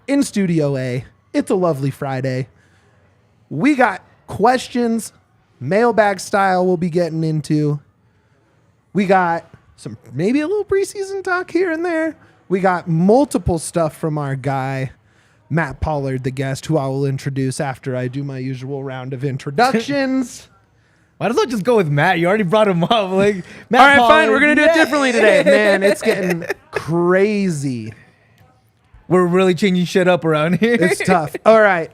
in Studio A. It's a lovely Friday. We got questions, mailbag style we'll be getting into. We got some, maybe a little preseason talk here and there. We got multiple stuff from our guy, Matt Pollard, the guest, who I will introduce after I do my usual round of introductions. Why don't I just go with Matt? You already brought him up. Like, Matt All right, Pollard, fine. We're going to do it differently today. Man, it's getting crazy. We're really changing shit up around here. It's tough. All right.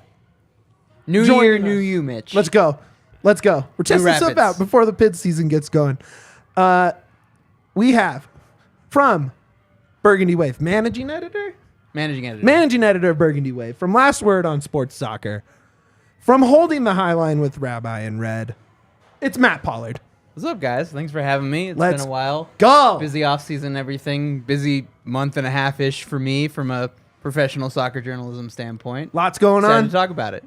New Join year, us. new you, Mitch. Let's go. We're testing stuff Rapids. out before the pid season gets going. We have from Burgundy Wave, managing editor of Burgundy Wave, from Last Word on Sports Soccer, from Holding the High Line with Rabbi and Red. It's Matt Pollard. What's up, guys? Thanks for having me. It's Let's been a while. Go. Busy off season, everything. Busy month and a half ish for me from a professional soccer journalism standpoint. Lots going Excited on. to talk about it.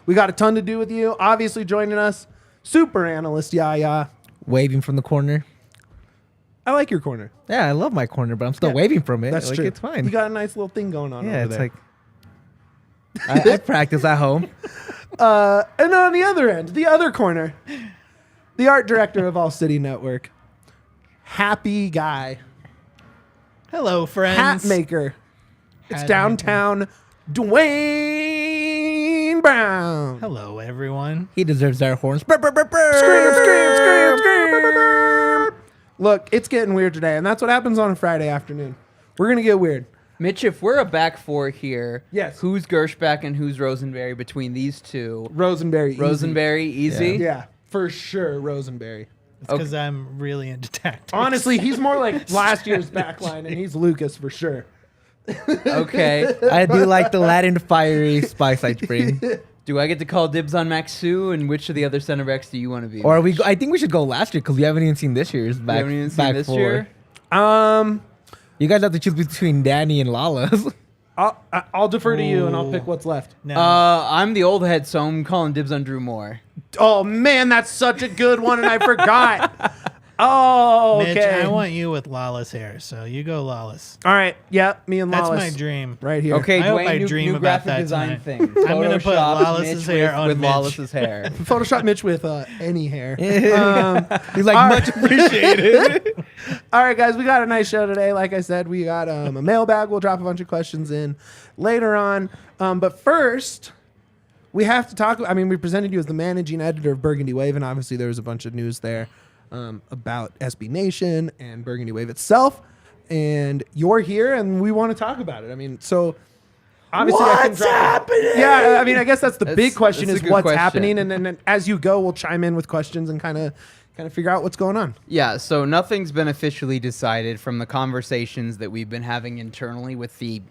We got a ton to do with you. Obviously joining us, super analyst Yahya. Waving from the corner. I like your corner. Yeah, I love my corner, but I'm still waving from it. That's like, true. It's fine. You got a nice little thing going on yeah, over it's there. like I practice at home. And on the other end, the other corner, the art director of All City Network, happy guy, Hello, friends. hat maker. It's Hat downtown Duane Brown. Hello, everyone. He deserves our horns. Scream, scream, scream, scream. Look, it's getting weird today, and that's what happens on a Friday afternoon. We're going to get weird. Mitch, if we're a back four here, Yes. who's Gershback and who's Rosenberry between these two? Rosenberry. easy. Rosenberry, easy? Yeah, for sure, Rosenberry. It's because I'm really into tactics. Honestly, he's more like last year's backline, and he's Lucas for sure. Okay. I do like the Latin fiery spice I bring. Do I get to call dibs on Maxu, and which of the other center backs do you want to be? Or we? I think we should go last year because we haven't even seen this year's back. You haven't even seen back this four. year? You guys have to choose between Danny and Lala's. I'll defer to you, and I'll pick what's left. No. I'm the old head, so I'm calling dibs on Drew Moore. Oh man, that's such a good one, and I forgot. Oh, okay. Mitch, I want you with Lawless hair, so you go Lawless. All right, yeah, me and That's Lawless my dream. right here. Okay, I hope Dwayne, I new, dream new about graphic that design tonight. thing. I'm gonna put Photoshop Lawless's Mitch hair with, on with Mitch. Lawless's hair. Photoshop Mitch with any hair. He's like much appreciated. All right, guys, we got a nice show today. Like I said, we got a mailbag. We'll drop a bunch of questions in later on. But first, we have to talk. I mean, we presented you as the managing editor of Burgundy Wave, and obviously there was a bunch of news there about SB Nation and Burgundy Wave itself. And you're here, and we want to talk about it. I mean, so obviously I can drop happening? Yeah, I mean, I guess that's the That's- big question that's a is good what's question. happening, and then as you go, we'll chime in with questions and kind of figure out what's going on. Yeah, so nothing's been officially decided from the conversations that we've been having internally with the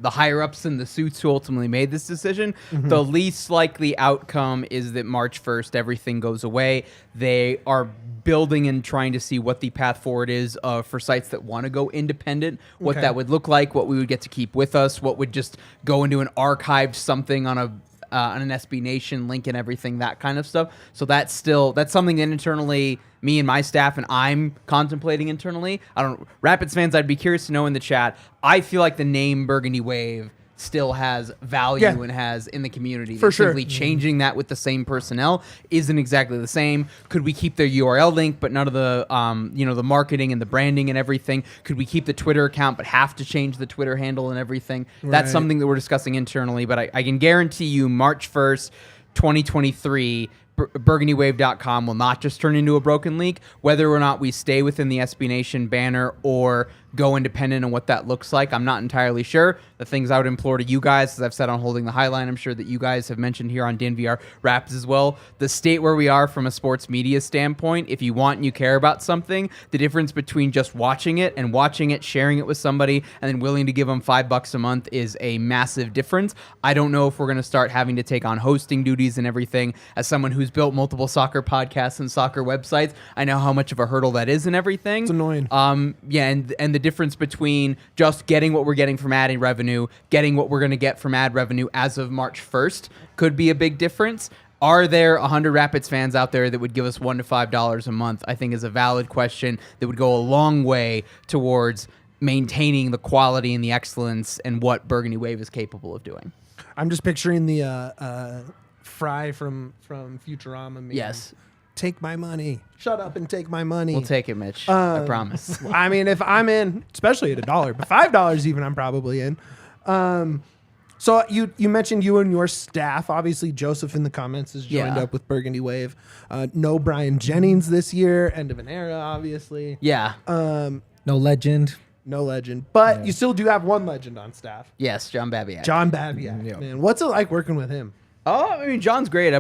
higher ups in the suits who ultimately made this decision. The least likely outcome is that March 1st everything goes away. They are building and trying to see what the path forward is for sites that want to go independent, what Okay. that would look like, what we would get to keep with us, what would just go into an archived something on an SB Nation link and everything, that kind of stuff. So that's something that internally me and my staff and I'm contemplating internally. Rapids fans, I'd be curious to know in the chat. I feel like the name Burgundy Wave still has value Yeah. and has in the community. For sure. Simply changing that with the same personnel isn't exactly the same. Could we keep their URL link, but none of the the marketing and the branding and everything? Could we keep the Twitter account, but have to change the Twitter handle and everything? That's Right. something something that we're discussing internally. But I can guarantee you, March 1st, 2023. BurgundyWave.com will not just turn into a broken link. Whether or not we stay within the SB Nation banner or go independent and what that looks like, I'm not entirely sure. The things I would implore to you guys, as I've said on Holding the Highline, I'm sure that you guys have mentioned here on DNVR Rapids as well, the state where we are from a sports media standpoint, if you want and you care about something, the difference between just watching it, sharing it with somebody, and then willing to give them $5 a month is a massive difference. I don't know if we're going to start having to take on hosting duties and everything. As someone who's built multiple soccer podcasts and soccer websites, I know how much of a hurdle that is and everything. It's annoying. And the difference between just getting what we're getting from ad revenue, getting what we're going to get from ad revenue as of March 1st could be a big difference. Are there 100 Rapids fans out there that would give us $1 to $5 a month? I think is a valid question that would go a long way towards maintaining the quality and the excellence and what Burgundy Wave is capable of doing. I'm just picturing the Fry from Futurama. Maybe. Yes. Take my money. Shut up and take my money. We'll take it, Mitch. I promise. I mean, if I'm in, especially at $1, but $5 even, I'm probably in. So you mentioned you and your staff. Obviously, Joseph in the comments has joined up with Burgundy Wave. No Brian Jennings this year. End of an era, obviously. Yeah. No legend. No legend. But you still do have one legend on staff. Yes, John Babiak. John Babiak. Man, what's it like working with him? Oh, I mean, John's great.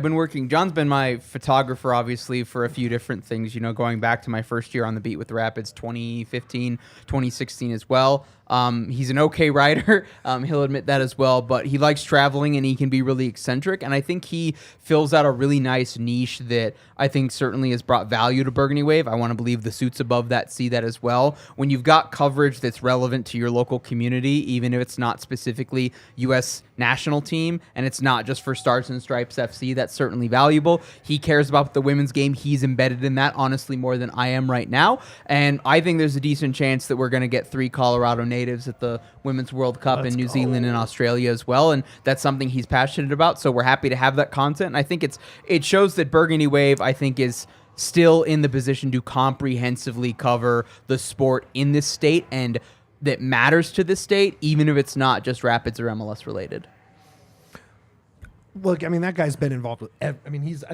John's been my photographer, obviously, for a few different things, going back to my first year on the beat with the Rapids, 2015, 2016 as well. He's an okay writer. He'll admit that as well, but he likes traveling and he can be really eccentric. And I think he fills out a really nice niche that I think certainly has brought value to Burgundy Wave. I want to believe the suits above that see that as well. When you've got coverage that's relevant to your local community, even if it's not specifically U.S. national team and it's not just for Stars and Stripes FC, that's certainly valuable. He cares about the women's game. He's embedded in that, honestly, more than I am right now. And I think there's a decent chance that we're going to get 3 Colorado natives at the Women's World Cup in New Zealand and Australia as well, and that's something he's passionate about, so we're happy to have that content. And I think it shows that Burgundy Wave, I think, is still in the position to comprehensively cover the sport in this state and that matters to this state, even if it's not just Rapids or MLS related. Look, I mean, that guy's been involved with. I think he's.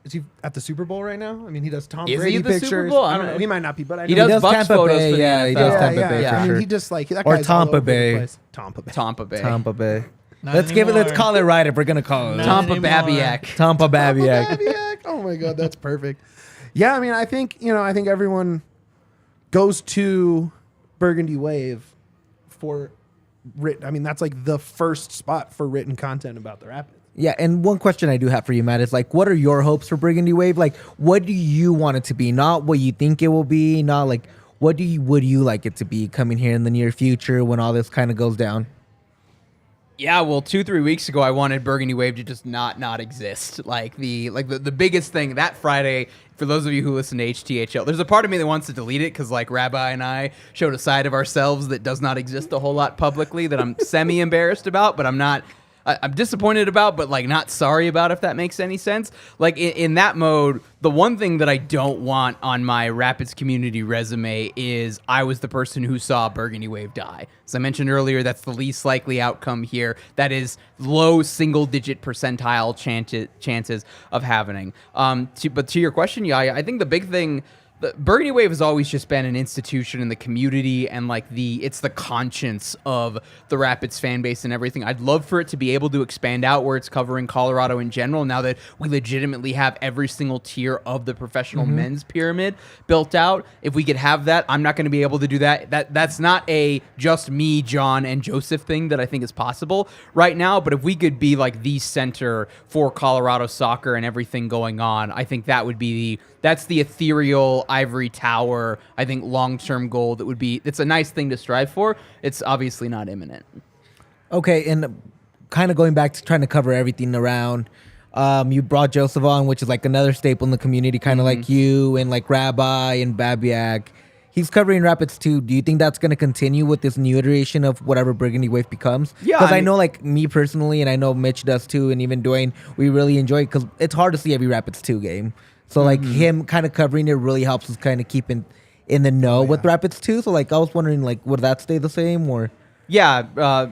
Is he at the Super Bowl right now? I mean, he does Tom Is Brady he at the pictures. Super Bowl? I don't know. He might not be, but I know He does Bucks Tampa photos Bay, for the yeah, he NFL. does Tampa Bay I for mean, sure. he just that Or guy's Tampa all over the Bay. place. Tampa Bay. Tampa Bay. Not Let's anymore. call it right if we're gonna call it. Not Tampa anymore. Babiak. Tampa Babiak. Babiak. Oh my God, that's perfect. Yeah, I mean, I think everyone goes to Burgundy Wave for written. I mean, that's like the first spot for written content about the Rapids. Yeah, and one question I do have for you, Matt, is like, what are your hopes for Burgundy Wave? Like, what do you want it to be? Not what you think it will be. Not like would you like it to be coming here in the near future when all this kind of goes down? Yeah, well, 2-3 weeks ago, I wanted Burgundy Wave to just not exist. Like the biggest thing that Friday, for those of you who listen to HTHL, there's a part of me that wants to delete it because like Rabbi and I showed a side of ourselves that does not exist a whole lot publicly that I'm semi embarrassed about, but I'm disappointed about, but like not sorry about, if that makes any sense. Like in that mode, the one thing that I don't want on my Rapids community resume is I was the person who saw Burgundy Wave die. As I mentioned earlier, that's the least likely outcome here. That is low single-digit percentile chances of happening. But to your question, yeah, I think the big thing. The Burgundy Wave has always just been an institution in the community and like it's the conscience of the Rapids fan base and everything. I'd love for it to be able to expand out where it's covering Colorado in general now that we legitimately have every single tier of the professional men's pyramid built out. If we could have that, I'm not going to be able to do that. That's not a just me, John, and Joseph thing that I think is possible right now, but if we could be like the center for Colorado soccer and everything going on, I think that would be that's the ethereal ivory tower, I think, long-term goal it's a nice thing to strive for. It's obviously not imminent. Okay, and kind of going back to trying to cover everything around, you brought Joseph on, which is like another staple in the community, kind of like you and like Rabbi and Babiak. He's covering Rapids too. Do you think that's going to continue with this new iteration of whatever Burgundy Wave becomes? Yeah, Because I know like me personally, and I know Mitch does too, and even Duane, we really enjoy it because it's hard to see every Rapids 2 game. So like him kind of covering it really helps us kind of keep in the know with Rapids 2. So like I was wondering like would that stay the same or? Yeah,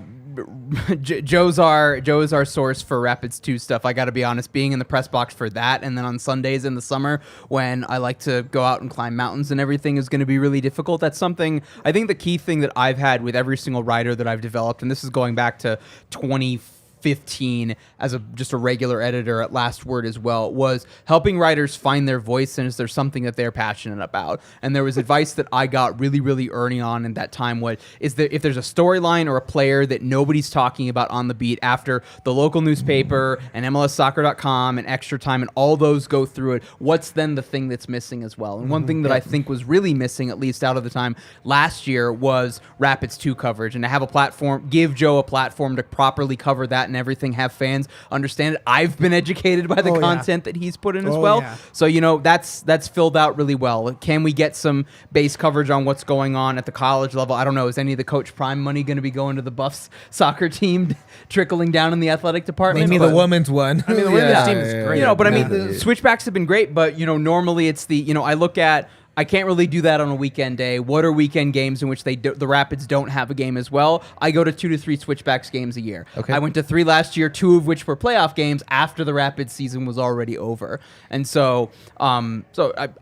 Joe's our source for Rapids 2 stuff. I got to be honest, being in the press box for that, and then on Sundays in the summer when I like to go out and climb mountains and everything is going to be really difficult. That's something, I think the key thing that I've had with every single writer that I've developed, and this is going back to 2015 as just a regular editor at Last Word as well, was helping writers find their voice and is there something that they're passionate about. And there was advice that I got really, really early on in that time is that if there's a storyline or a player that nobody's talking about on the beat after the local newspaper and MLSsoccer.com and Extra Time and all those go through it, what's then the thing that's missing as well? And one thing that I think was really missing, at least out of the time last year, was Rapids 2 coverage. And to have a platform, give Joe a platform to properly cover that and everything, have fans understand it. I've been educated by the content that he's put in as Oh, well. yeah. So, that's filled out really well. Can we get some base coverage on what's going on at the college level? I don't know. Is any of the Coach Prime money going to be going to the Buffs soccer team trickling down in the athletic department? Maybe the women's one. I mean, the women's team is great. But I mean, the switchbacks have been great, but normally it's I look at, I can't really do that on a weekend day. What are weekend games in which the Rapids don't have a game as well? I go to 2 to 3 switchbacks games a year. Okay. I went to 3 last year, 2 of which were playoff games after the Rapids season was already over. And so, I'm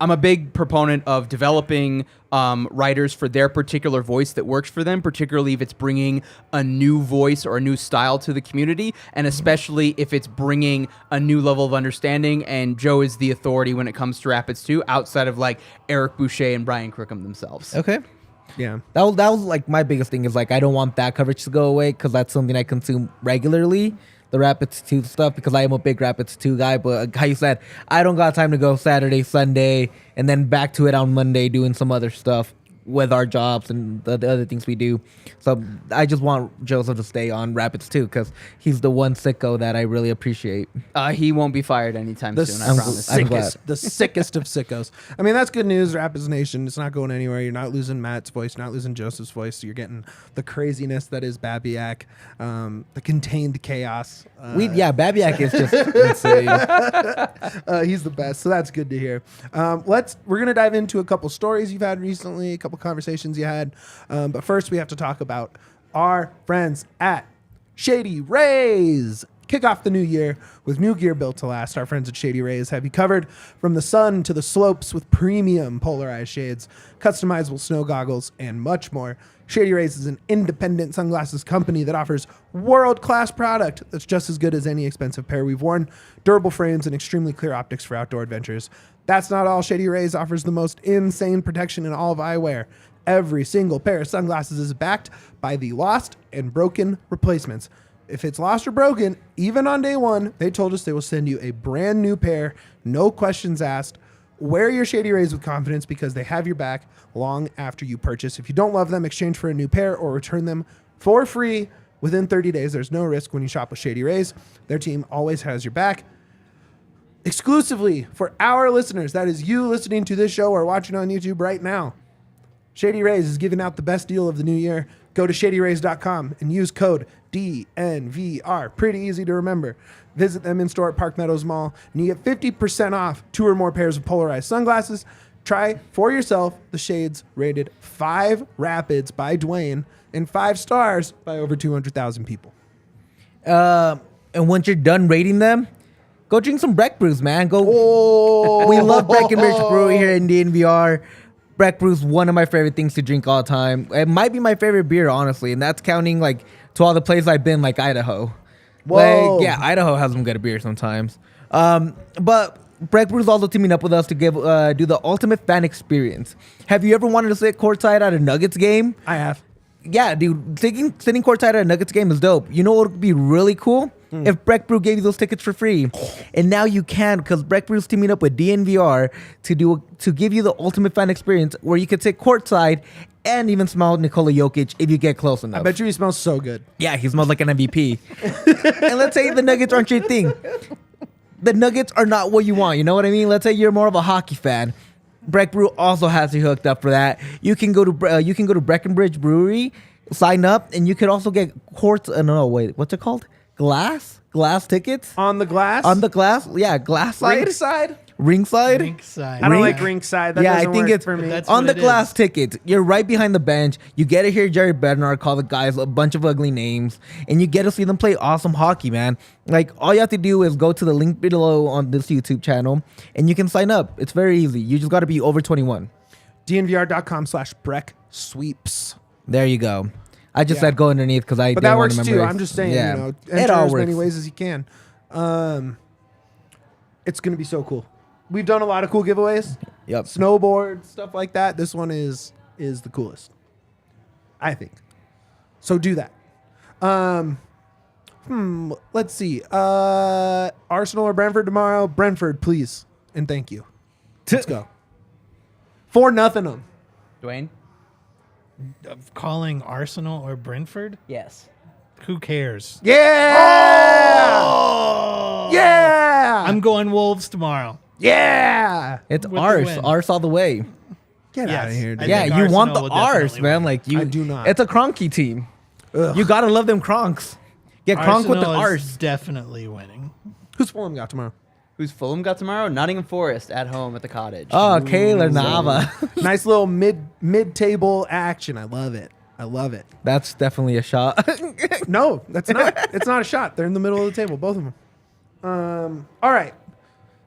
a big proponent of developing writers for their particular voice that works for them, particularly if it's bringing a new voice or a new style to the community, and especially if it's bringing a new level of understanding. And Joe is the authority when it comes to Rapids too, outside of like Eric Boucher and Brian Crookham themselves. Okay. Yeah. That was like my biggest thing is like I don't want that coverage to go away because that's something I consume regularly, the Rapids 2 stuff, because I am a big Rapids 2 guy. But how you said, I don't got time to go Saturday, Sunday, and then back to it on Monday doing some other stuff with our jobs and the other things we do. So I just want Joseph to stay on Rapids 2 because he's the one sicko that I really appreciate. He won't be fired anytime soon, I promise. I'm glad. The sickest of sickos. I mean, that's good news, Rapids Nation. It's not going anywhere. You're not losing Matt's voice. You're not losing Joseph's voice. You're getting the craziness that is Babiak, the contained chaos. Babiak is just insane. He's the best, so that's good to hear. We're gonna dive into a couple stories you've had recently, a couple conversations you had, but first we have to talk about our friends at Shady Rays. Kick off the new year with new gear built to last. Our friends at Shady Rays have you covered from the sun to the slopes with premium polarized shades, customizable snow goggles, and much more. Shady Rays is an independent sunglasses company that offers world-class product that's just as good as any expensive pair we've worn, durable frames, and extremely clear optics for outdoor adventures. That's not all. Shady Rays offers the most insane protection in all of eyewear. Every single pair of sunglasses is backed by the lost and broken replacements. If it's lost or broken, even on day one, they told us they will send you a brand new pair, no questions asked. Wear your Shady Rays with confidence because they have your back long after you purchase. If you don't love them, exchange for a new pair or return them for free within 30 days. There's no risk when you shop with Shady Rays. Their team always has your back. Exclusively for our listeners, that is you listening to this show or watching on YouTube right now, Shady Rays is giving out the best deal of the new year. Go to shadyrays.com and use code DNVR. Pretty easy to remember. Visit them in store at Park Meadows Mall, and you get 50% off 2 or more pairs of polarized sunglasses. Try for yourself the shades rated 5 Rapids by Duane and 5 stars by over 200,000 people. And once you're done rating them, go drink some Breck Brews, man. We love Breckenridge Brewery here in DNVR. Breck Brew's one of my favorite things to drink all the time. It might be my favorite beer, honestly, and that's counting like to all the places I've been, like Idaho. Whoa. Idaho has some good beer sometimes. But Breck Brew's also teaming up with us to do the ultimate fan experience. Have you ever wanted to sit courtside at a Nuggets game? I have. Yeah, dude, sitting courtside at a Nuggets game is dope. You know what would be really cool? If Breck Brew gave you those tickets for free. And now you can, because Breck Brew's teaming up with DNVR to give you the ultimate fan experience where you could sit courtside and even smell Nikola Jokic if you get close enough. I bet you he smells so good. Yeah, he smells like an MVP. And let's say the Nuggets aren't your thing. The Nuggets are not what you want, you know what I mean? Let's say you're more of a hockey fan. Breck Brew also has you hooked up for that. You can go to Breckenridge Brewery, sign up, and you could also get what's it called? Glass tickets? On the glass? On the glass? Yeah, glass side. Ringside? Ringside? Ringside. I don't like ringside. That doesn't I think work it's for me. That's on what the it glass is. tickets. You're right behind the bench. You get to hear Jerry Bednar call the guys a bunch of ugly names, and you get to see them play awesome hockey, man. Like, all you have to do is go to the link below on this YouTube channel, and you can sign up. It's very easy. You just got to be over 21. DNVR.com/Breck Sweeps. There you go. I just said go underneath because I But didn't that want works to too. memorize. I'm just saying, it enter all as many works. ways as you can. It's going to be so cool. We've done a lot of cool giveaways. Yep. Snowboard, stuff like that. This one is the coolest, I think. So do that. Let's see. Arsenal or Brentford tomorrow? Brentford, please. And thank you. Let's go. 4-0 them. Duane? Calling Arsenal or Brentford? Yes. Who cares? Yeah. Oh! Yeah. I'm going Wolves tomorrow. Yeah. It's With the ours. win. Ours all the way. Get out of Yes. here, dude. I Yeah, think you want the Arsenal will ours, definitely man. win. Like you. I do not. It's a Cronky team. Ugh. You gotta love them Cronks. Get Cronk with the Arsenal is arse. definitely winning. Who's Fulham got tomorrow? Who's Fulham got tomorrow? Nottingham Forest at home at the Cottage. Oh, Kayla Nava. Nice little mid table action. I love it. I love it. That's definitely a shot. No, that's not. It's not a shot. They're in the middle of the table, both of them. All right.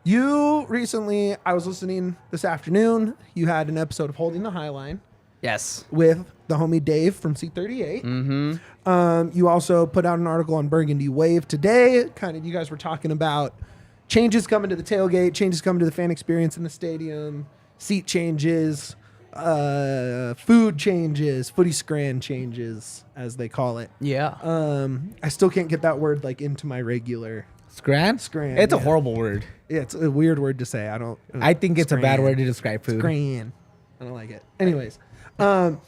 You recently, I was listening this afternoon. You had an episode of Holding the High Line Yes. with the homie Dave from C38. Mm-hmm. You also put out an article on Burgundy Wave today. Kind of, you guys were talking about changes coming to the tailgate, changes coming to the fan experience in the stadium, seat changes, food changes, footy scran changes, as they call it. Yeah. I still can't get that word like into my regular. Scran? Scran, It's a yeah. horrible word. Yeah, it's a weird word to say. I think it's a bad Scran. word to describe food. Scran. I don't like it. Anyways, Dwayne,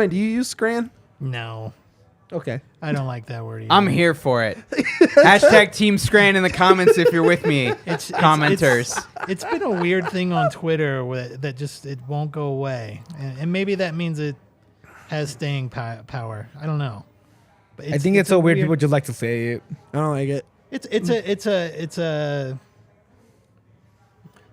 do you use scran? No, Okay. I don't like that word either. I'm here for it. Hashtag Team Scran in the comments if you're with me, commenters. It's been a weird thing on Twitter that just it won't go away, and maybe that means it has staying power. I don't know. But I think it's so a weird people just like to say it. I don't like it. It's a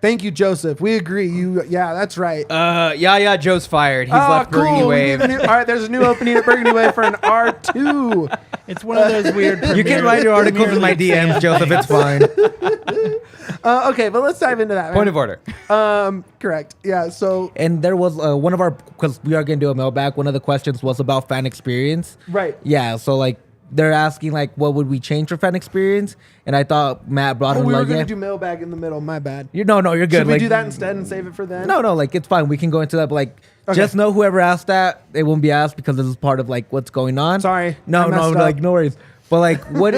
Thank you, Joseph. We agree. Yeah, that's right. Yeah, Joe's fired. He's left Burgundy cool. Wave. All right, there's a new opening at Burgundy Wave for an R2. It's one of those weird. You can write your articles in my DMs, Joseph. It's fine. Okay, but let's dive into that. Point of order. Correct. Yeah. So And there was one of our, because we are going to do a mailbag, one of the questions was about fan experience. right. Yeah, so like they're asking like what would we change for fan experience? And I thought Matt brought Oh, him we were like, gonna yeah. do mailbag in the middle. My bad. You're good. Should we Like, do that instead and save it for then? No, like it's fine. We can go into that, but like Okay. just know whoever asked that, it won't be asked because this is part of like what's going on. Sorry. I No, messed up. like no worries. But like what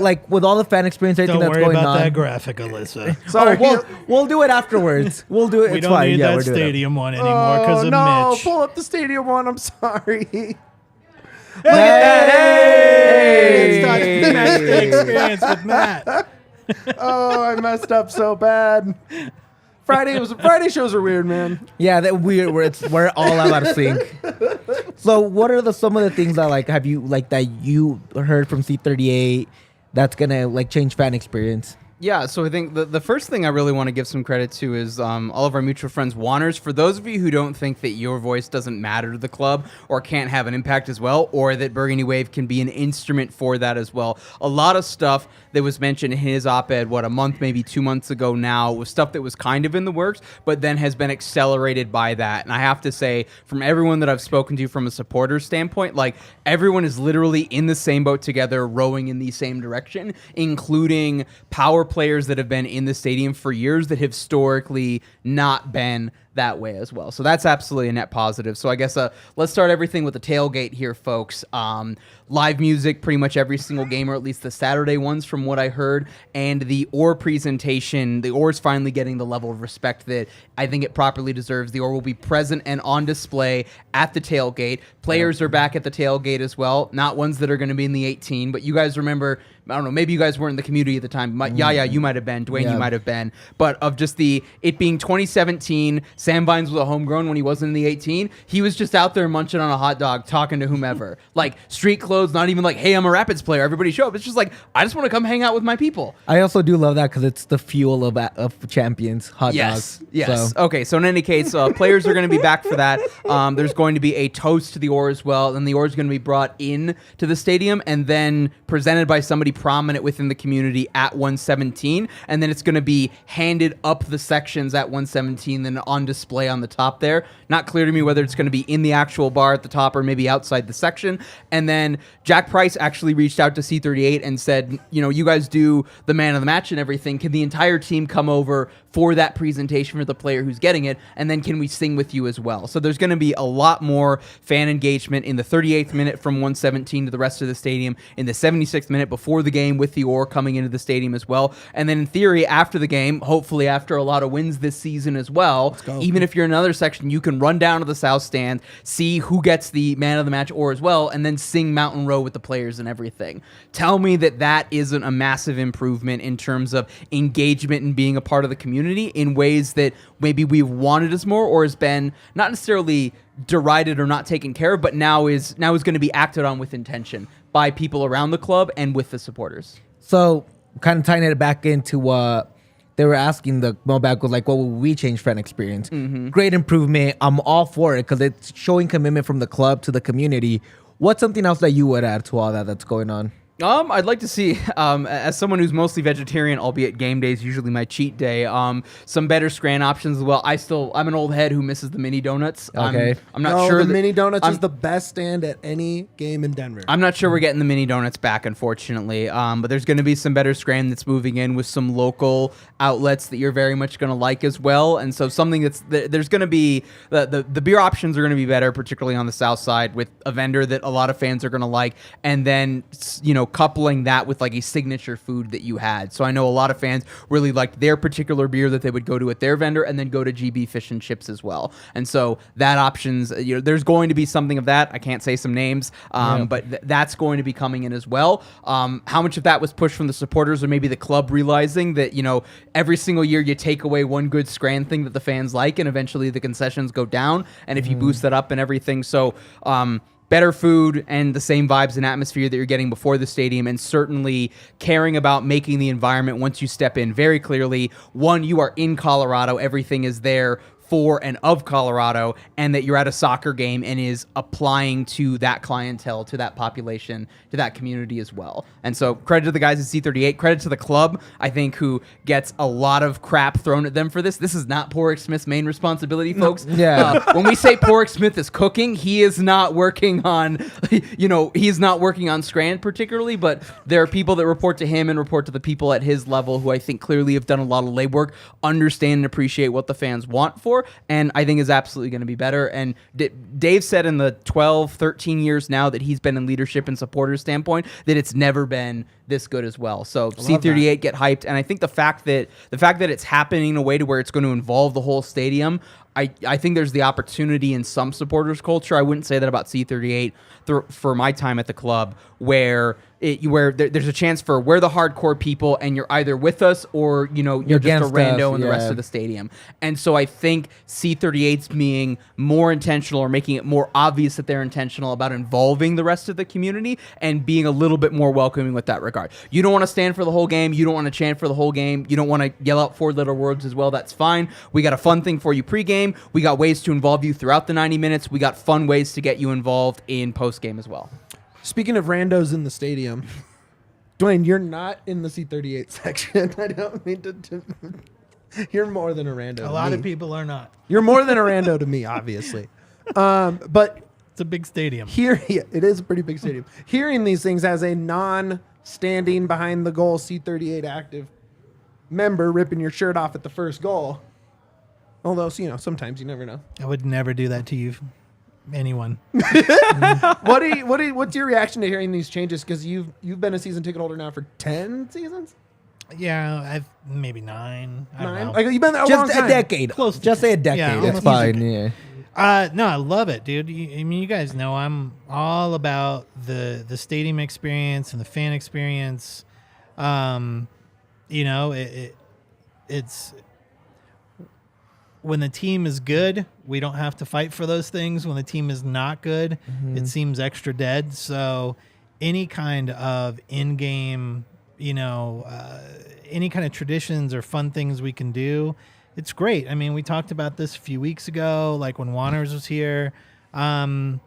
like with all the fan experience, everything Don't that's worry going about on. that graphic, Alyssa. Sorry. We'll do it afterwards. We'll do it. We It's don't fine. need Yeah, that we're doing it. stadium one anymore because Oh of no! Mitch. Pull up the stadium one. I'm sorry. Hey! Let's talk match day experience with Matt. Oh, I messed up so bad. Friday shows are weird, man. Yeah, that we're all out of sync. So, what are some of the things that like have you like that you heard from C38 that's gonna like change fan experience? Yeah, so I think the first thing I really want to give some credit to is all of our mutual friends, Wanners. For those of you who don't think that your voice doesn't matter to the club or can't have an impact as well, or that Burgundy Wave can be an instrument for that as well, a lot of stuff that was mentioned in his op-ed, a month, maybe 2 months ago now, was stuff that was kind of in the works, but then has been accelerated by that. And I have to say, from everyone that I've spoken to from a supporter standpoint, like everyone is literally in the same boat together, rowing in the same direction, including power players that have been in the stadium for years that have historically not been that way as well. So that's absolutely a net positive. So I guess let's start everything with the tailgate here, folks. Live music pretty much every single game, or at least the Saturday ones from what I heard, and the OR presentation. The OR is finally getting the level of respect that I think it properly deserves. The OR will be present and on display at the tailgate. Players are back at the tailgate as well, not ones that are going to be in the 18, but you guys remember, I don't know, maybe you guys weren't in the community at the time. Yeah, you might have been. Dwayne, you might have been. But of just it being 2017, Sam Vines was a homegrown when he wasn't in the 18. He was just out there munching on a hot dog, talking to whomever. Like, street clothes, not even like, hey, I'm a Rapids player, everybody show up. It's just like, I just want to come hang out with my people. I also do love that because it's the fuel of champions, hot dogs. Yes. So, Okay, so in any case, players are going to be back for that. There's going to be a toast to the OR as well. Then the OR is going to be brought in to the stadium and then presented by somebody prominent within the community at 117. And then it's going to be handed up the sections at 117, then on display on the top there. Not clear to me whether it's going to be in the actual bar at the top or maybe outside the section. And then Jack Price actually reached out to C38 and said, you guys do the man of the match and everything. Can the entire team come over for that presentation for the player who's getting it? And then can we sing with you as well? So there's going to be a lot more fan engagement in the 38th minute from 117 to the rest of the stadium, in the 76th minute before the game with the OR coming into the stadium as well. And then in theory, after the game, hopefully after a lot of wins this season as well, even if you're in another section, you can run down to the south stand, see who gets the man of the match or as well, and then sing Mountain Row with the players and everything. Tell me that isn't a massive improvement in terms of engagement and being a part of the community in ways that maybe we've wanted us more, or has been not necessarily derided or not taken care of, but now is going to be acted on with intention by people around the club and with the supporters. So kind of tying it back into what they were asking, the Mailbag was like, what would we change fan experience? Great improvement. I'm all for it because it's showing commitment from the club to the community. What's something else that you would add to all that's going on? I'd like to see, as someone who's mostly vegetarian, albeit game day is usually my cheat day, some better Scran options as well. I'm an old head who misses the mini donuts. Okay. I'm not sure. The mini donuts is the best stand at any game in Denver. I'm not sure we're getting the mini donuts back, unfortunately. But there's going to be some better Scran that's moving in with some local outlets that you're very much going to like as well. And so something there's going to be, the beer options are going to be better, particularly on the south side with a vendor that a lot of fans are going to like. And then, coupling that with like a signature food that you had. So I know a lot of fans really liked their particular beer that they would go to at their vendor and then go to GB Fish and Chips as well. And so that options, there's going to be something of that. I can't say some names, but that's going to be coming in as well. How much of that was pushed from the supporters or maybe the club realizing that, every single year you take away one good Scran thing that the fans like and eventually the concessions go down. And if you boost that up and everything. So, better food and the same vibes and atmosphere that you're getting before the stadium, and certainly caring about making the environment once you step in very clearly. One, you are in Colorado, everything is there for and of Colorado, and that you're at a soccer game and is applying to that clientele, to that population, to that community as well. And so credit to the guys at C38, credit to the club, I think, who gets a lot of crap thrown at them for this. This is not Porrick Smith's main responsibility, folks. When we say Porrick Smith is cooking, he is not working on, he's not working on Scran particularly, but there are people that report to him and report to the people at his level who I think clearly have done a lot of legwork, understand and appreciate what the fans want for, and I think is absolutely going to be better. And Dave said in the 12, 13 years now that he's been in leadership and supporters standpoint that it's never been this good as well. So C38 get hyped, and I think the fact that it's happening in a way to where it's going to involve the whole stadium, I think there's the opportunity in some supporters culture. I wouldn't say that about C38 for my time at the club, where there's a chance for we're the hardcore people and you're either with us or you're just a rando in the rest of the stadium. And so I think C38's being more intentional or making it more obvious that they're intentional about involving the rest of the community and being a little bit more welcoming with that regard. You don't want to stand for the whole game, you don't want to chant for the whole game, you don't want to yell out 4 little words as well. That's fine. We got a fun thing for you pregame. We got ways to involve you throughout the 90 minutes. We got fun ways to get you involved in postgame as well. Speaking of randos in the stadium, Duane, you're not in the C38 section. I don't mean to you're more than a rando. A lot of people are not. You're more than a rando to me, obviously. But it's a big stadium. It is a pretty big stadium. Hearing these things as a non-standing behind the goal C38 active member ripping your shirt off at the first goal. Although, sometimes you never know. I would never do that to you. Anyone. What's your reaction to hearing these changes? Because you've been a season ticket holder now for 10 seasons. Yeah, I've maybe 9. I don't know. Like you've been there a long Just time. a decade. Close to Just say a decade. Yeah, It's fine. Yeah. No, I love it, dude. You guys know I'm all about the stadium experience and the fan experience. It's when the team is good, we don't have to fight for those things. When the team is not good, it seems extra dead. So any kind of in-game, any kind of traditions or fun things we can do, it's great. I mean, we talked about this a few weeks ago, like when Wanners was here. I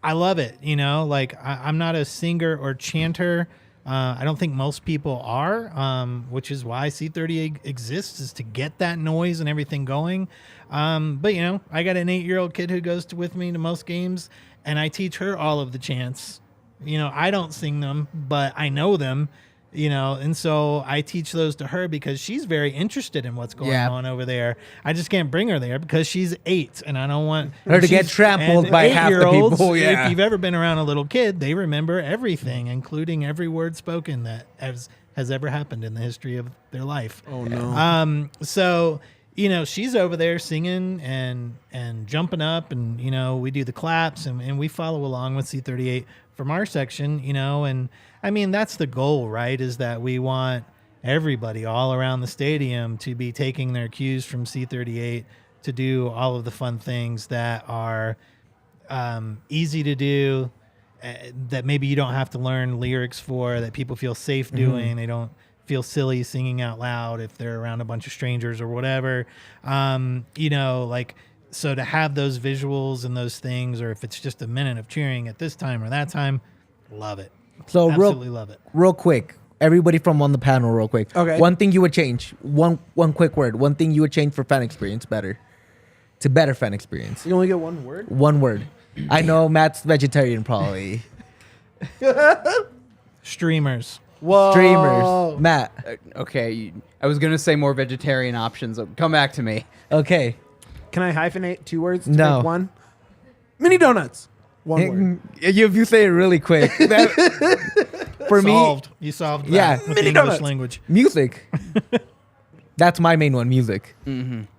love it, I'm not a singer or chanter. I don't think most people are, which is why C38 exists, is to get that noise and everything going. But, I got an 8-year-old kid who goes with me to most games, and I teach her all of the chants. I don't sing them, but I know them, and so I teach those to her because she's very interested in what's going on over there. I just can't bring her there because she's 8, and I don't want her to get trampled by half the people. Yeah. If you've ever been around a little kid, they remember everything, including every word spoken that has ever happened in the history of their life. Oh no. So she's over there singing and jumping up, and we do the claps and we follow along with C38 from our section, and I mean that's the goal, right? Is that we want everybody all around the stadium to be taking their cues from C38 to do all of the fun things that are easy to do, that maybe you don't have to learn lyrics for, that people feel safe doing. They don't feel silly singing out loud if they're around a bunch of strangers or whatever. So to have those visuals and those things, or if it's just a minute of cheering at this time or that time, love it. So Absolutely love it. Real quick, everybody from on the panel, real quick. Okay. One thing you would change. One quick word. One thing you would change for fan experience better. To better fan experience. You only get one word? One word. I know Matt's vegetarian probably. Streamers. Whoa. Streamers. Matt. Okay, I was gonna say more vegetarian options. Come back to me. Okay. Can I hyphenate 2 words to No. make one? Mini donuts. One word. If you say it really quick. For Solved. You solved that Yeah. with Mini the English donuts. language. me, music. That's my main one, music.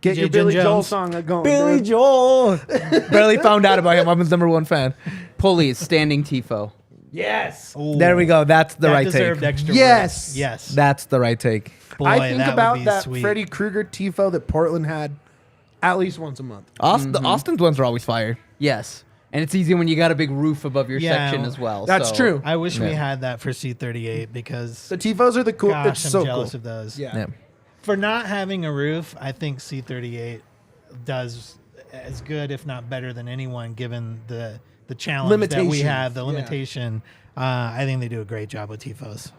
Get your J. Billy Jones. Joel song going. Billy dude. Joel. Barely found out about him. I'm his #1 fan. Pulleys, standing tifo. Yes. Ooh, There we go. That's the that right deserved take. extra Yes. work. Yes. That's the right take. Boy, I think that would about be that sweet. Freddy Krueger tifo that Portland had at least once a month. Austin's ones are always fire. Yes, and it's easy when you got a big roof above your Yeah, section as well. That's so- true. I wish we Yeah. had that for C38 because The tifos are the cool. gosh, it's I'm so jealous cool. of those. Yeah. Yeah. For not having a roof, I think C38 does as good, if not better, than anyone, given the challenge that we Limitation. have, the Yeah. limitation. I think they do a great job with tifos.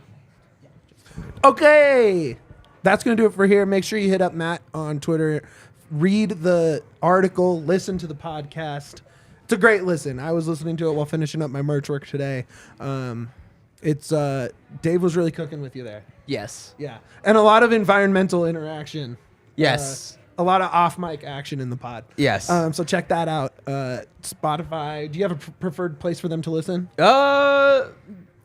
Okay. That's going to do it for here. Make sure you hit up Matt on Twitter. Read the article. Listen to the podcast. It's a great listen. I was listening to it while finishing up my merch work today. Dave was really cooking with you there. Yes. Yeah. And a lot of environmental interaction. Yes. A lot of off mic action in the pod. Yes. So check that out. Spotify. Do you have a preferred place for them to listen?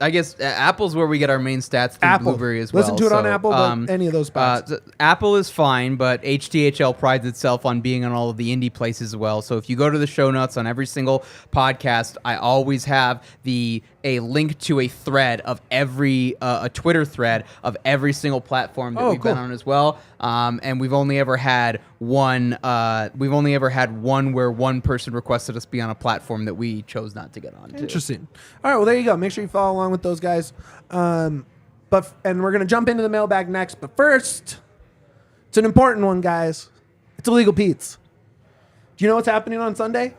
I guess Apple's where we get our main stats through Apple. Blueberry as well. Listen to it on so, Apple, but any of those spots. Apple is fine, but HTHL prides itself on being on all of the indie places as well. So if you go to the show notes on every single podcast, I always have a link to a thread of a Twitter thread of every single platform that we've been on as well. And we've only ever had one. We've only ever had one where one person requested us be on a platform that we chose not to get on. Interesting. All right, well, there you go. Make sure you follow along with those guys. And we're going to jump into the mailbag next. But first, it's an important one, guys. It's Illegal Pete's. Do you know what's happening on Sunday?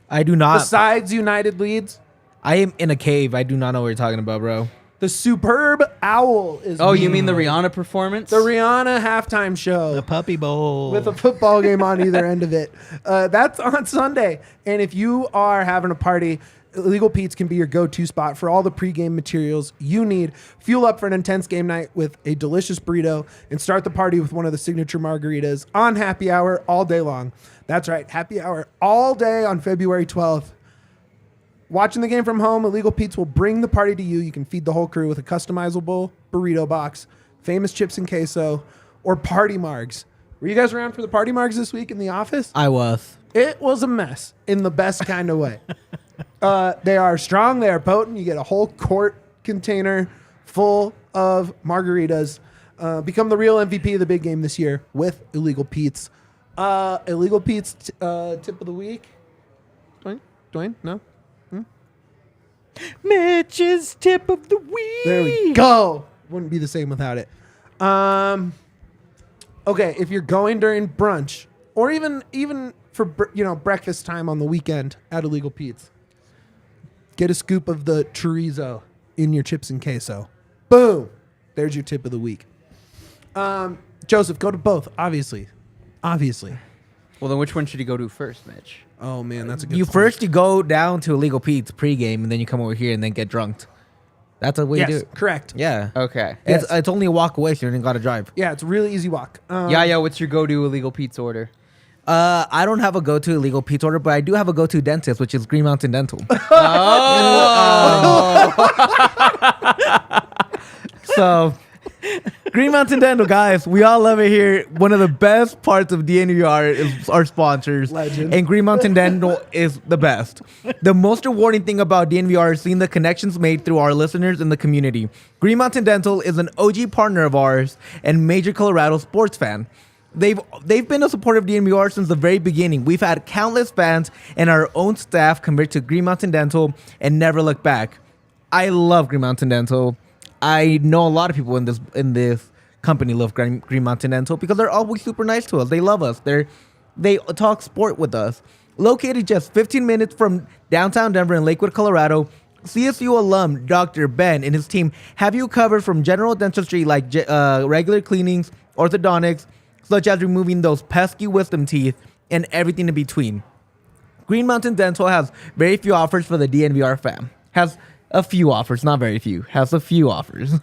I do not. Besides United Leeds, I am in a cave. I do not know what you're talking about, bro. the Superb Owl is. Oh, you mean the Rihanna performance? the Rihanna halftime show? The Puppy Bowl. With a football game on either end of it. That's on Sunday. And if you are having a party, Illegal Pete's can be your go-to spot for all the pregame materials you need. Fuel up for an intense game night with a delicious burrito and start the party with one of the signature margaritas on happy hour all day long. That's right, happy hour all day on February 12th. Watching the game from home, Illegal Pete's will bring the party to you. You can feed the whole crew with a customizable burrito box, famous chips and queso, or party margs. Were you guys around for the party margs this week in the office? I was. It was a mess in the best kind of way. They are strong. They are potent. You get a whole quart container full of margaritas. Become the real MVP of the big game this year with Illegal Pete's. Illegal Pete's tip of the week. Duane? No? Mitch's tip of the week. There we go. Wouldn't be the same without it. Okay, if you're going during brunch or even for breakfast time on the weekend at Illegal Pete's, get a scoop of the chorizo in your chips and queso. Boom. There's your tip of the week. Joseph, go to both, obviously. Well, then which one should you go to first, Mitch? Oh, man, that's a good You point. first you go down to Illegal Pete's pregame, and then you come over here and then get drunked. That's the way you do Yes, it. correct. Yeah. Okay. Yes. It's only a walk away, so you don't got to drive. Yeah, it's a really easy walk. Yeah. What's your go-to illegal pizza order? I don't have a go-to Illegal Pete's order, but I do have a go-to dentist, which is Green Mountain Dental. Oh. So Green Mountain Dental, guys, we all love it here. One of the best parts of DNVR is our sponsors. Legend. And Green Mountain Dental is the best. The most rewarding thing about DNVR is seeing the connections made through our listeners in the community. Green Mountain Dental is an OG partner of ours and major Colorado sports fan. They've been a supporter of DNVR since the very beginning. We've had countless fans and our own staff convert to Green Mountain Dental and never look back. I love Green Mountain Dental. I know a lot of people in this company love Green Mountain Dental because they're always super nice to us. They love us. They talk sport with us. Located just 15 minutes from downtown Denver in Lakewood, Colorado, CSU alum Dr. Ben and his team have you covered from general dentistry like regular cleanings, orthodontics, such as removing those pesky wisdom teeth and everything in between. Green Mountain Dental has very few offers for the DNVR fam. Has a few offers, not very few. Has a few offers.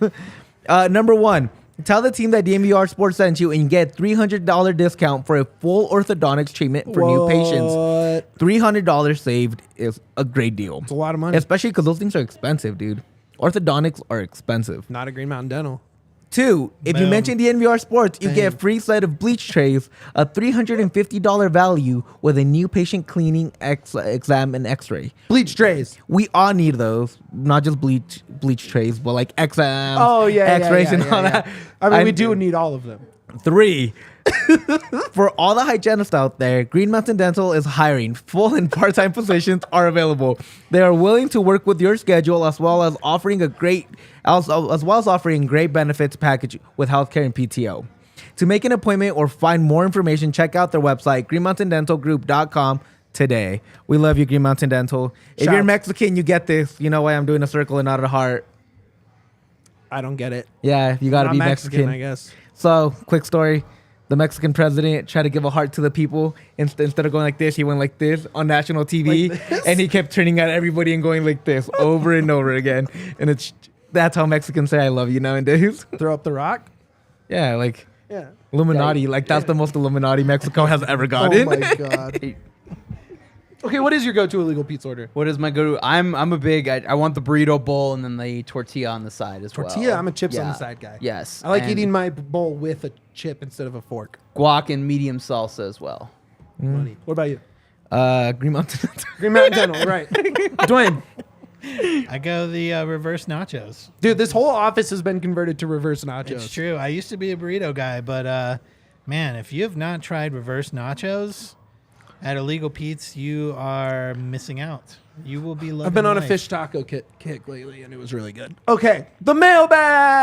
Number one, tell the team that DNVR Sports sent you and you get $300 discount for a full orthodontics treatment for new patients. $300 saved is a great deal. It's a lot of money. Especially because those things are expensive, dude. Orthodontics are expensive. Not a Green Mountain Dental. 2, if you Boom. mention DNVR Sports, you get a free set of bleach trays, a $350 value with a new patient cleaning exam and x-ray. Bleach trays. We all need those, not just bleach trays, but like exams, Oh, yeah, x-rays yeah, and yeah, all yeah. that. I mean, we do need all of them. 3, for all the hygienists out there, Green Mountain Dental is hiring. Full and part-time positions are available. They are willing to work with your schedule as well as offering great benefits package with healthcare and PTO. To make an appointment or find more information, check out their website, greenmountaindentalgroup.com today. We love you, Green Mountain Dental. If Shout- you're Mexican, you get this. You know why I'm doing a circle and not a heart. I don't get it. Yeah, you got to Not be Mexican. I guess. So, quick story. The Mexican president tried to give a heart to the people. Instead of going like this, he went like this on national TV. Like this? And he kept turning at everybody and going like this over and over again. And that's how Mexicans say I love you nowadays. Throw up the rock. Yeah, like Yeah. Illuminati. Like that's the most Illuminati Mexico has ever gotten. Oh my god. Okay, what is your go-to illegal pizza order? What is my go-to? I'm a big. I want the burrito bowl and then the tortilla on the side as well. Tortilla. I'm a chips on Yeah. the side guy. Yes, I like and eating my bowl with a chip instead of a fork. guac and medium salsa as well. Money. What about you? Green Mountain. Green Mountain Dental, right? Dwayne, I go the reverse nachos. dude, this whole office has been converted to reverse nachos. It's true. I used to be a burrito guy, but man, if you have not tried reverse nachos at Illegal Pete's, you are missing out. You will be loving I've been on a life. fish taco kick lately, and it was really good. Okay, the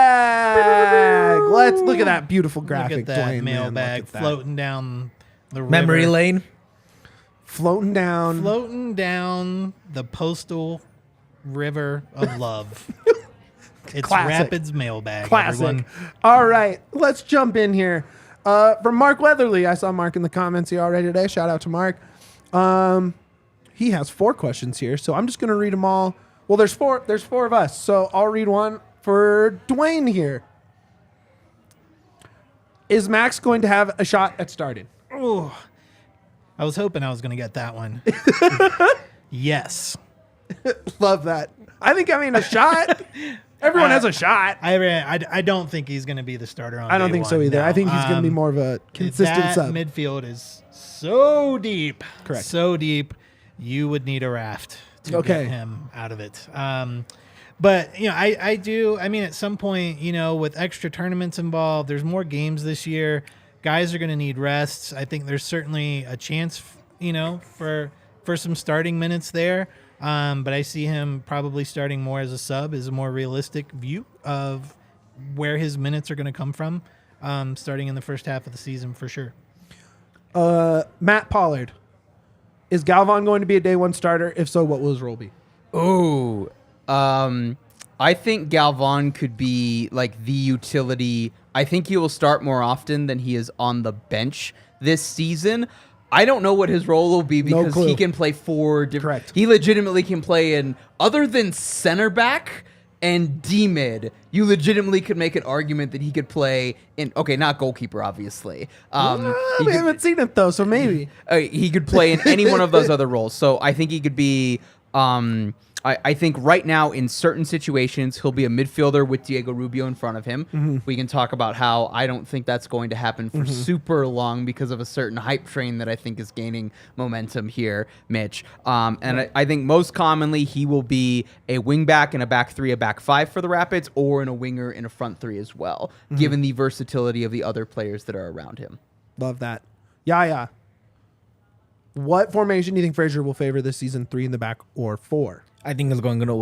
mailbag. Let's look at that beautiful graphic. Look at that Dwayne, man, mailbag look at that. floating down the Memory river. lane. floating down. Floating down the postal river of love. It's Classic. Rapids mailbag. Classic. Everyone. All right, let's jump in here. From Mark Weatherly, I saw Mark in the comments here already today. Shout out to Mark. He has 4 questions here, so I'm just going to read them all. Well, there's four of us, so I'll read one for Dwayne here. Is Max going to have a shot at starting? Oh, I was hoping I was going to get that one. Yes. Love that. I think, a shot. Everyone has a shot. I don't think he's going to be the starter on I don't day think so one, either. no. I think he's going to be more of a consistent that sub. midfield is so deep. Correct. So deep. You would need a raft to Okay. get him out of it. But, I do. I mean, at some point, with extra tournaments involved, there's more games this year. Guys are going to need rests. I think there's certainly a chance, for some starting minutes there. But I see him probably starting more as a sub is a more realistic view of where his minutes are going to come from, starting in the first half of the season for sure. Matt Pollard. Is Galvan going to be a day one starter? If so, what will his role be? Oh, I think Galvan could be like the utility. I think he will start more often than he is on the bench this season. I don't know what his role will be because clue. he can play 4 different. Correct. He legitimately can play in other than center back and D mid. You legitimately could make an argument that he could play in. Okay, not goalkeeper, obviously. He We could- haven't seen it though, so maybe. he could play in any one of those other roles. So I think he could be I think right now in certain situations he'll be a midfielder with Diego Rubio in front of him. We can talk about how I don't think that's going to happen for super long because of a certain hype train that I think is gaining momentum here, Mitch. I think most commonly he will be a wing back in a back three, a back five for the Rapids, or in a winger in a front three as well, given the versatility of the other players that are around him. Love that. Yeah. What formation do you think Frazier will favor this season? 3 in the back or 4? I think he's going to go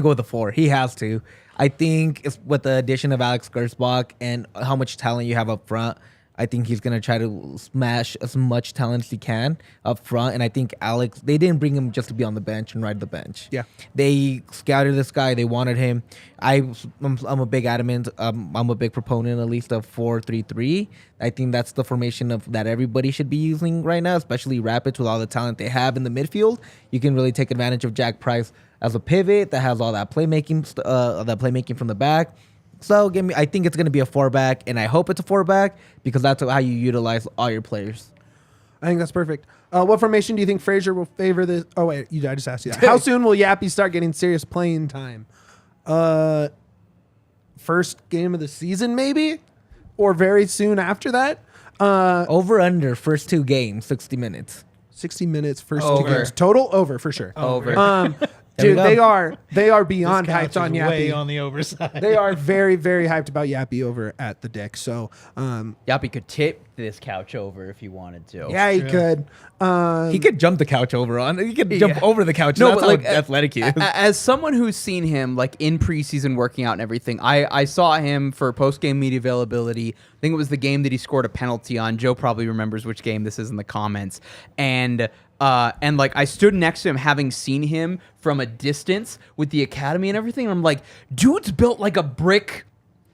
with the 4. He has to. I think it's with the addition of Alex Gersbach and how much talent you have up front. I think he's going to try to smash as much talent as he can up front. And I think Alex, they didn't bring him just to be on the bench and ride the bench. Yeah. They scouted this guy. They wanted him. I'm a big adamant. I'm a big proponent, at least, of 4-3-3. I think that's the formation that everybody should be using right now, especially Rapids with all the talent they have in the midfield. You can really take advantage of Jack Price as a pivot that has all that playmaking from the back. So I think it's going to be a 4-back, and I hope it's a 4-back because that's how you utilize all your players. I think that's perfect. What formation do you think Frazier will favor this? Oh, wait, I just asked you that. How soon will Yappy start getting serious playing time? First game of the season, maybe? Or very soon after that? Over/under, first 2 games, 60 minutes. 60 minutes, first 2 games. Total over, for sure. Over. Dude, they are beyond hyped on Yappy. Way on the overside. They are very, very hyped about Yappy over at the Dick. So Yappy could tip this couch over if he wanted to. Yeah, he could. He could jump the couch over on. He could jump over the couch. No, that's how athletic he is. As someone who's seen him like in preseason working out and everything, I saw him for post-game media availability. I think it was the game that he scored a penalty on. Joe probably remembers which game this is in the comments. And like I stood next to him having seen him from a distance with the academy and everything. And I'm like, dude's built like a brick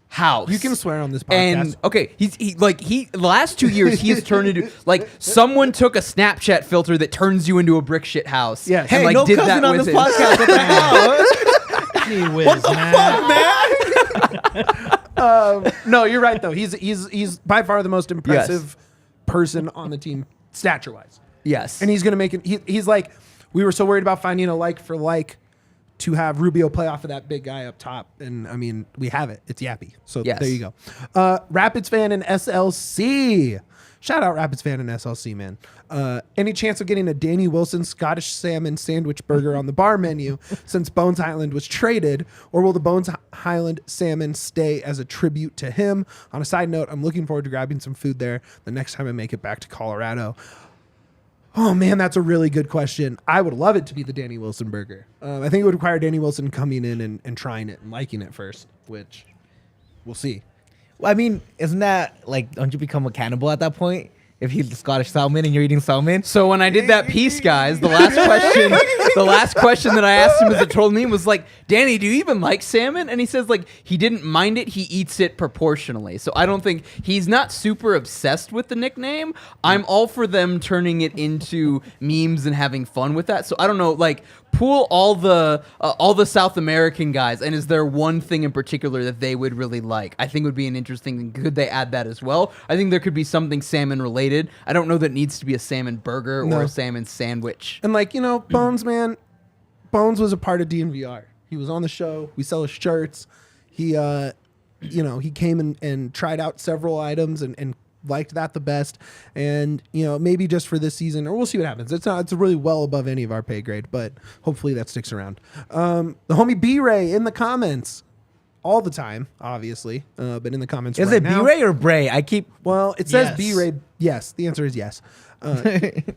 house. You can swear on this podcast. And okay, the last 2 years he has turned into like someone took a Snapchat filter that turns you into a brick shit house. Yeah. Hey, and, like, no did cousin that on with this him. podcast. What the hell? Gee whiz, man. No, you're right though. He's by far the most impressive person on the team stature wise. Yes. And he's gonna make it. He's like, we were so worried about finding a like for like to have Rubio play off of that big guy up top, and I mean we have it. It's Yappy. So Yes. there you go. Rapids fan and SLC. Shout out Rapids fan and SLC, man. Any chance of getting a Danny Wilson Scottish salmon sandwich burger on the bar menu since Bones Highland was traded, or will the Bones Highland salmon stay as a tribute to him? On a side note, I'm looking forward to grabbing some food there the next time I make it back to Colorado. Oh, man, that's a really good question. I would love it to be the Danny Wilson burger. I think it would require Danny Wilson coming in and trying it and liking it first, which we'll see. Well, I mean, isn't that like, don't you become a cannibal at that point? If he's the Scottish salmon and you're eating salmon? So when I did that piece, guys, the last question that I asked him as it told me was like, Danny, do you even like salmon? And he says like he didn't mind it, he eats it proportionally. So I don't think he's not super obsessed with the nickname. I'm all for them turning it into memes and having fun with that. So I don't know, like pool all the South American guys, and is there one thing in particular that they would really like? I think would be an interesting thing. Could they add that as well? I think there could be something salmon related. I don't know that it needs to be a salmon burger or a salmon sandwich. And like, you know, Bones, man, Bones was a part of DNVR. He was on the show. We sell his shirts. He, he came and tried out several items and liked that the best. And, maybe just for this season, or we'll see what happens. It's really well above any of our pay grade, but hopefully that sticks around. The homie B-Ray in the comments. All the time, obviously, but in the comments Is right it now. B-Ray or Bray? Well, it says Yes. B-Ray. Yes, the answer is yes.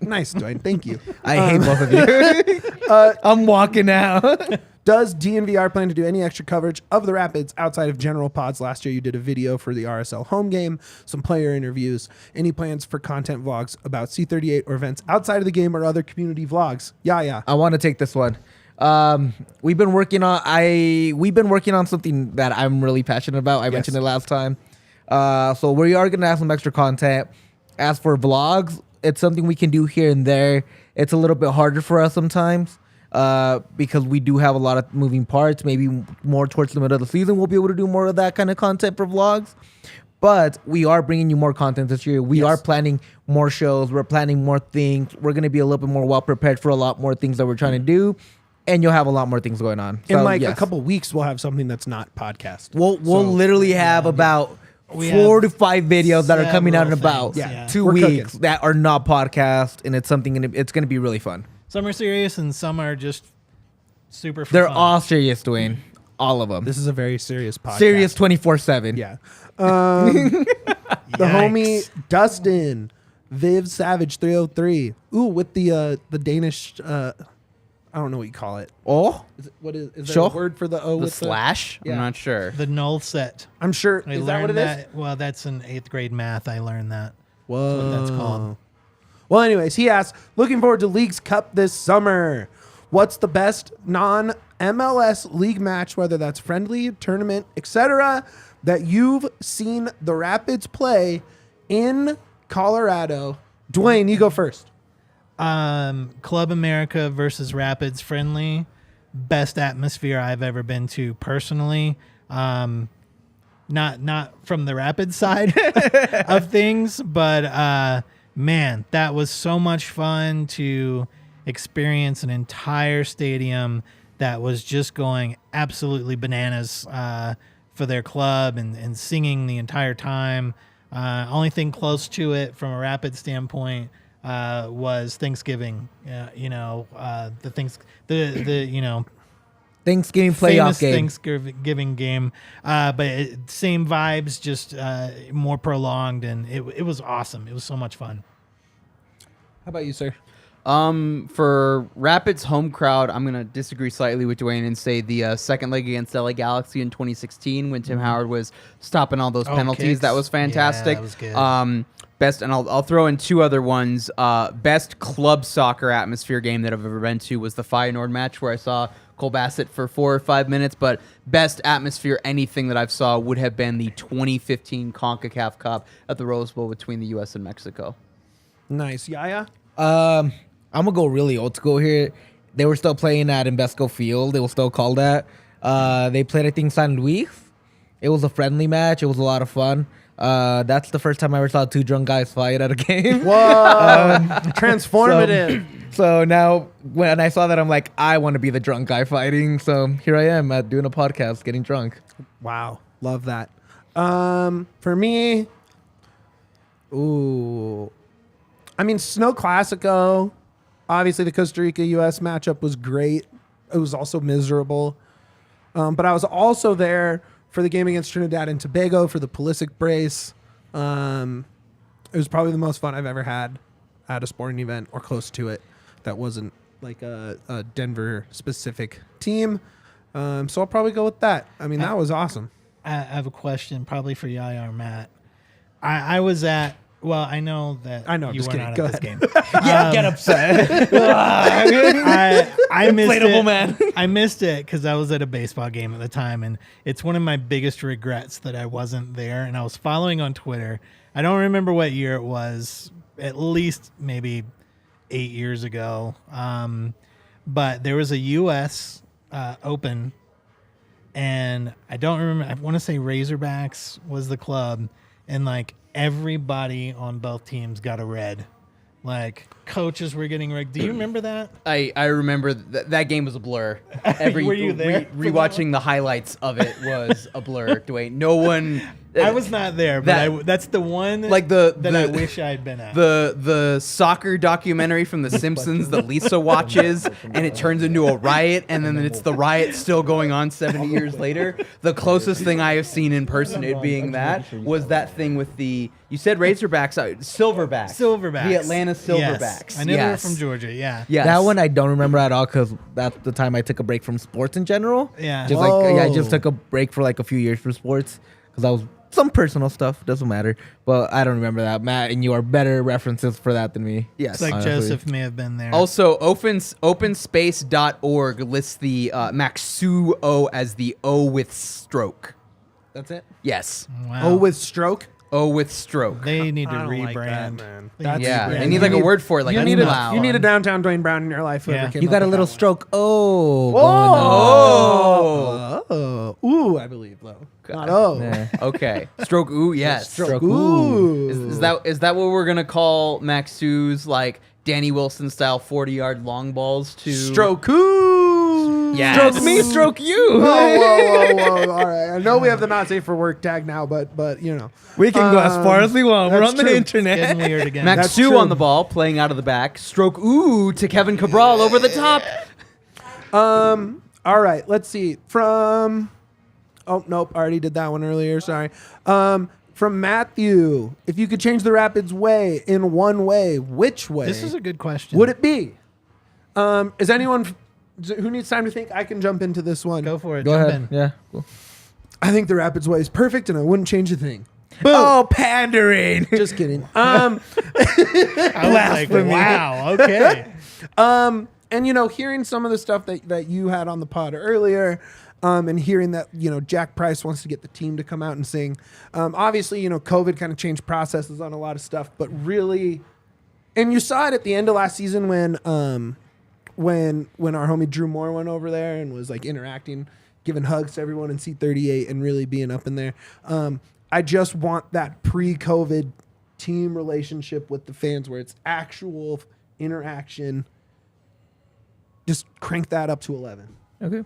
Nice, Duane. Thank you. I hate both of you. I'm walking out. Does DNVR plan to do any extra coverage of the Rapids outside of general pods? Last year you did a video for the RSL home game, some player interviews. Any plans for content vlogs about C38 or events outside of the game or other community vlogs? Yeah. I want to take this one. We've been working on something that I'm really passionate about. I mentioned it last time. So we are going to have some extra content. As for vlogs, it's something we can do here and there. It's a little bit harder for us sometimes because we do have a lot of moving parts. Maybe more towards the middle of the season, we'll be able to do more of that kind of content for vlogs. But we are bringing you more content this year. We are planning more shows. We're planning more things. We're going to be a little bit more well prepared for a lot more things that we're trying to do. and you'll have a lot more things going on. In So, like a yes. couple weeks, we'll have something that's not podcast. We'll literally have about We 4 have to 5 videos that are coming out in several about things, yeah. 2 We're weeks cooking. that are not podcast, and it's something. It's going to be really fun. Some are serious and some are just super for They're fun. all serious, Dwayne. All of them. This is a very serious podcast. Serious 24/7. Yeah. The homie Dustin, Viv Savage 303. Ooh, with the Danish. I don't know what you call it. Oh, Is there Sure. a word for the O The with slash? Yeah. I'm not sure. The null set. I'm sure. I Is learned that what it is? Well, that's in 8th grade math. I learned that. Whoa. That's what that's called. Well, anyways, he asks, looking forward to Leagues Cup this summer. What's the best non-MLS league match, whether that's friendly, tournament, etc., that you've seen the Rapids play in Colorado? Duane, you go first. Club America versus Rapids friendly. Best atmosphere I've ever been to personally. Not from the Rapids side of things, but man, that was so much fun to experience an entire stadium that was just going absolutely bananas for their club and singing the entire time. Only thing close to it from a Rapid standpoint was Thanksgiving. Thanksgiving famous playoff game. Thanksgiving game, but same vibes, just more prolonged, and it was awesome. It was so much fun. How about you, sir? For Rapids home crowd, I'm gonna disagree slightly with Duane and say the second leg against LA Galaxy in 2016 when Tim Howard was stopping all those penalties. Kicks. That was fantastic. Yeah, that was good. Best, and I'll throw in 2 other ones. Best club soccer atmosphere game that I've ever been to was the Feyenoord match where I saw Cole Bassett for 4 or 5 minutes. But best atmosphere, anything that I've saw would have been the 2015 CONCACAF Cup at the Rose Bowl between the U.S. and Mexico. Nice. Yaya? I'm gonna go really old school here. They were still playing at Invesco Field. It was still called that. They played, I think, San Luis. It was a friendly match. It was a lot of fun. That's the first time I ever saw 2 drunk guys fight at a game. Whoa. Transformative. So now when I saw that, I'm like, I want to be the drunk guy fighting. So here I am doing a podcast, getting drunk. Wow. Love that. For me, I mean, Snow Classico. Obviously, the Costa Rica-U.S. matchup was great. It was also miserable. But I was also there for the game against Trinidad and Tobago for the Pulisic brace. It was probably the most fun I've ever had at a sporting event or close to it that wasn't like a Denver-specific team. So I'll probably go with that. I mean, that was awesome. I have a question, probably for Yaya or Matt. I was at. Well, I know that I know, I'm you just were kidding. not Go at this ahead. game. Yeah, get upset. I missed Inflatable it. man. I missed it because I was at a baseball game at the time, and it's one of my biggest regrets that I wasn't there. And I was following on Twitter. I don't remember what year it was. At least maybe 8 years ago. But there was a U.S. Open, and I don't remember. I want to say Razorbacks was the club, and like everybody on both teams got a red. Like coaches were getting red. Do you remember that? I remember that game was a blur. Were you there? Rewatching the highlights of it was a blur. Dwayne, no one. I was not there, but that's the one like that I wish I had been at. The soccer documentary from The Simpsons that Lisa watches, and it turns into a riot, and then it's the riot still going on 70 years later. The closest thing I have seen in person, it being that, was that thing with the. You said Razorbacks, Silverbacks. Silverbacks. The Atlanta Silverbacks. Yes. I knew they were from Georgia, yeah. Yes. That one I don't remember at all because that's the time I took a break from sports in general. Yeah. Just I just took a break for like a few years from sports because I was some personal stuff. Doesn't matter. But I don't remember that. Matt, and you are better references for that than me. Yes. It's like honestly. Joseph may have been there. Also, openspace.org lists the Maxu-O as the O with stroke. That's it? Yes. Wow. Oh, with stroke? O with stroke. They need to I don't like rebrand. that, man. They That's- need to Yeah, rebrand. they need like a word for it, like you a need umlaut. you need a downtown Duane Brown in your life. Whoever Yeah. came You up got a with little that one. stroke. Oh. Oh. Ooh, I believe though. Not oh. Yeah. Okay. Stroke ooh, yes. Stroke Ooh. Is that what we're gonna call Maxu's like Danny Wilson style 40-yard long balls to Stroke ooh. Yes. Stroke me, stroke you. Whoa. All right. I know we have the not safe for work tag now, but you know. We can go as far as we want. We're that's on the true. internet. Getting weird again. Max That's Sue true. on the ball, playing out of the back. Stroke to Kevin Cabral over the top. All right. Let's see. From oh nope, already did that one earlier. Sorry. From Matthew, if you could change the Rapids' way in one way, which way? This is a good question. would it be? Is anyone who needs time to think? I can jump into this one. Go for it. Go Jump ahead. in. Yeah. Cool. I think the Rapids' way is perfect, and I wouldn't change a thing. Boom. Oh, pandering. Just kidding. I was like, wow. Okay. And you know, hearing some of the stuff that you had on the pod earlier, and hearing that, you know, Jack Price wants to get the team to come out and sing. Obviously, you know, COVID kind of changed processes on a lot of stuff, but really, and you saw it at the end of last season when our homie Drew Moore went over there and was like interacting, giving hugs to everyone in seat 38 and really being up in there. I just want that pre-COVID team relationship with the fans where it's actual interaction. Just crank that up to 11. Okay.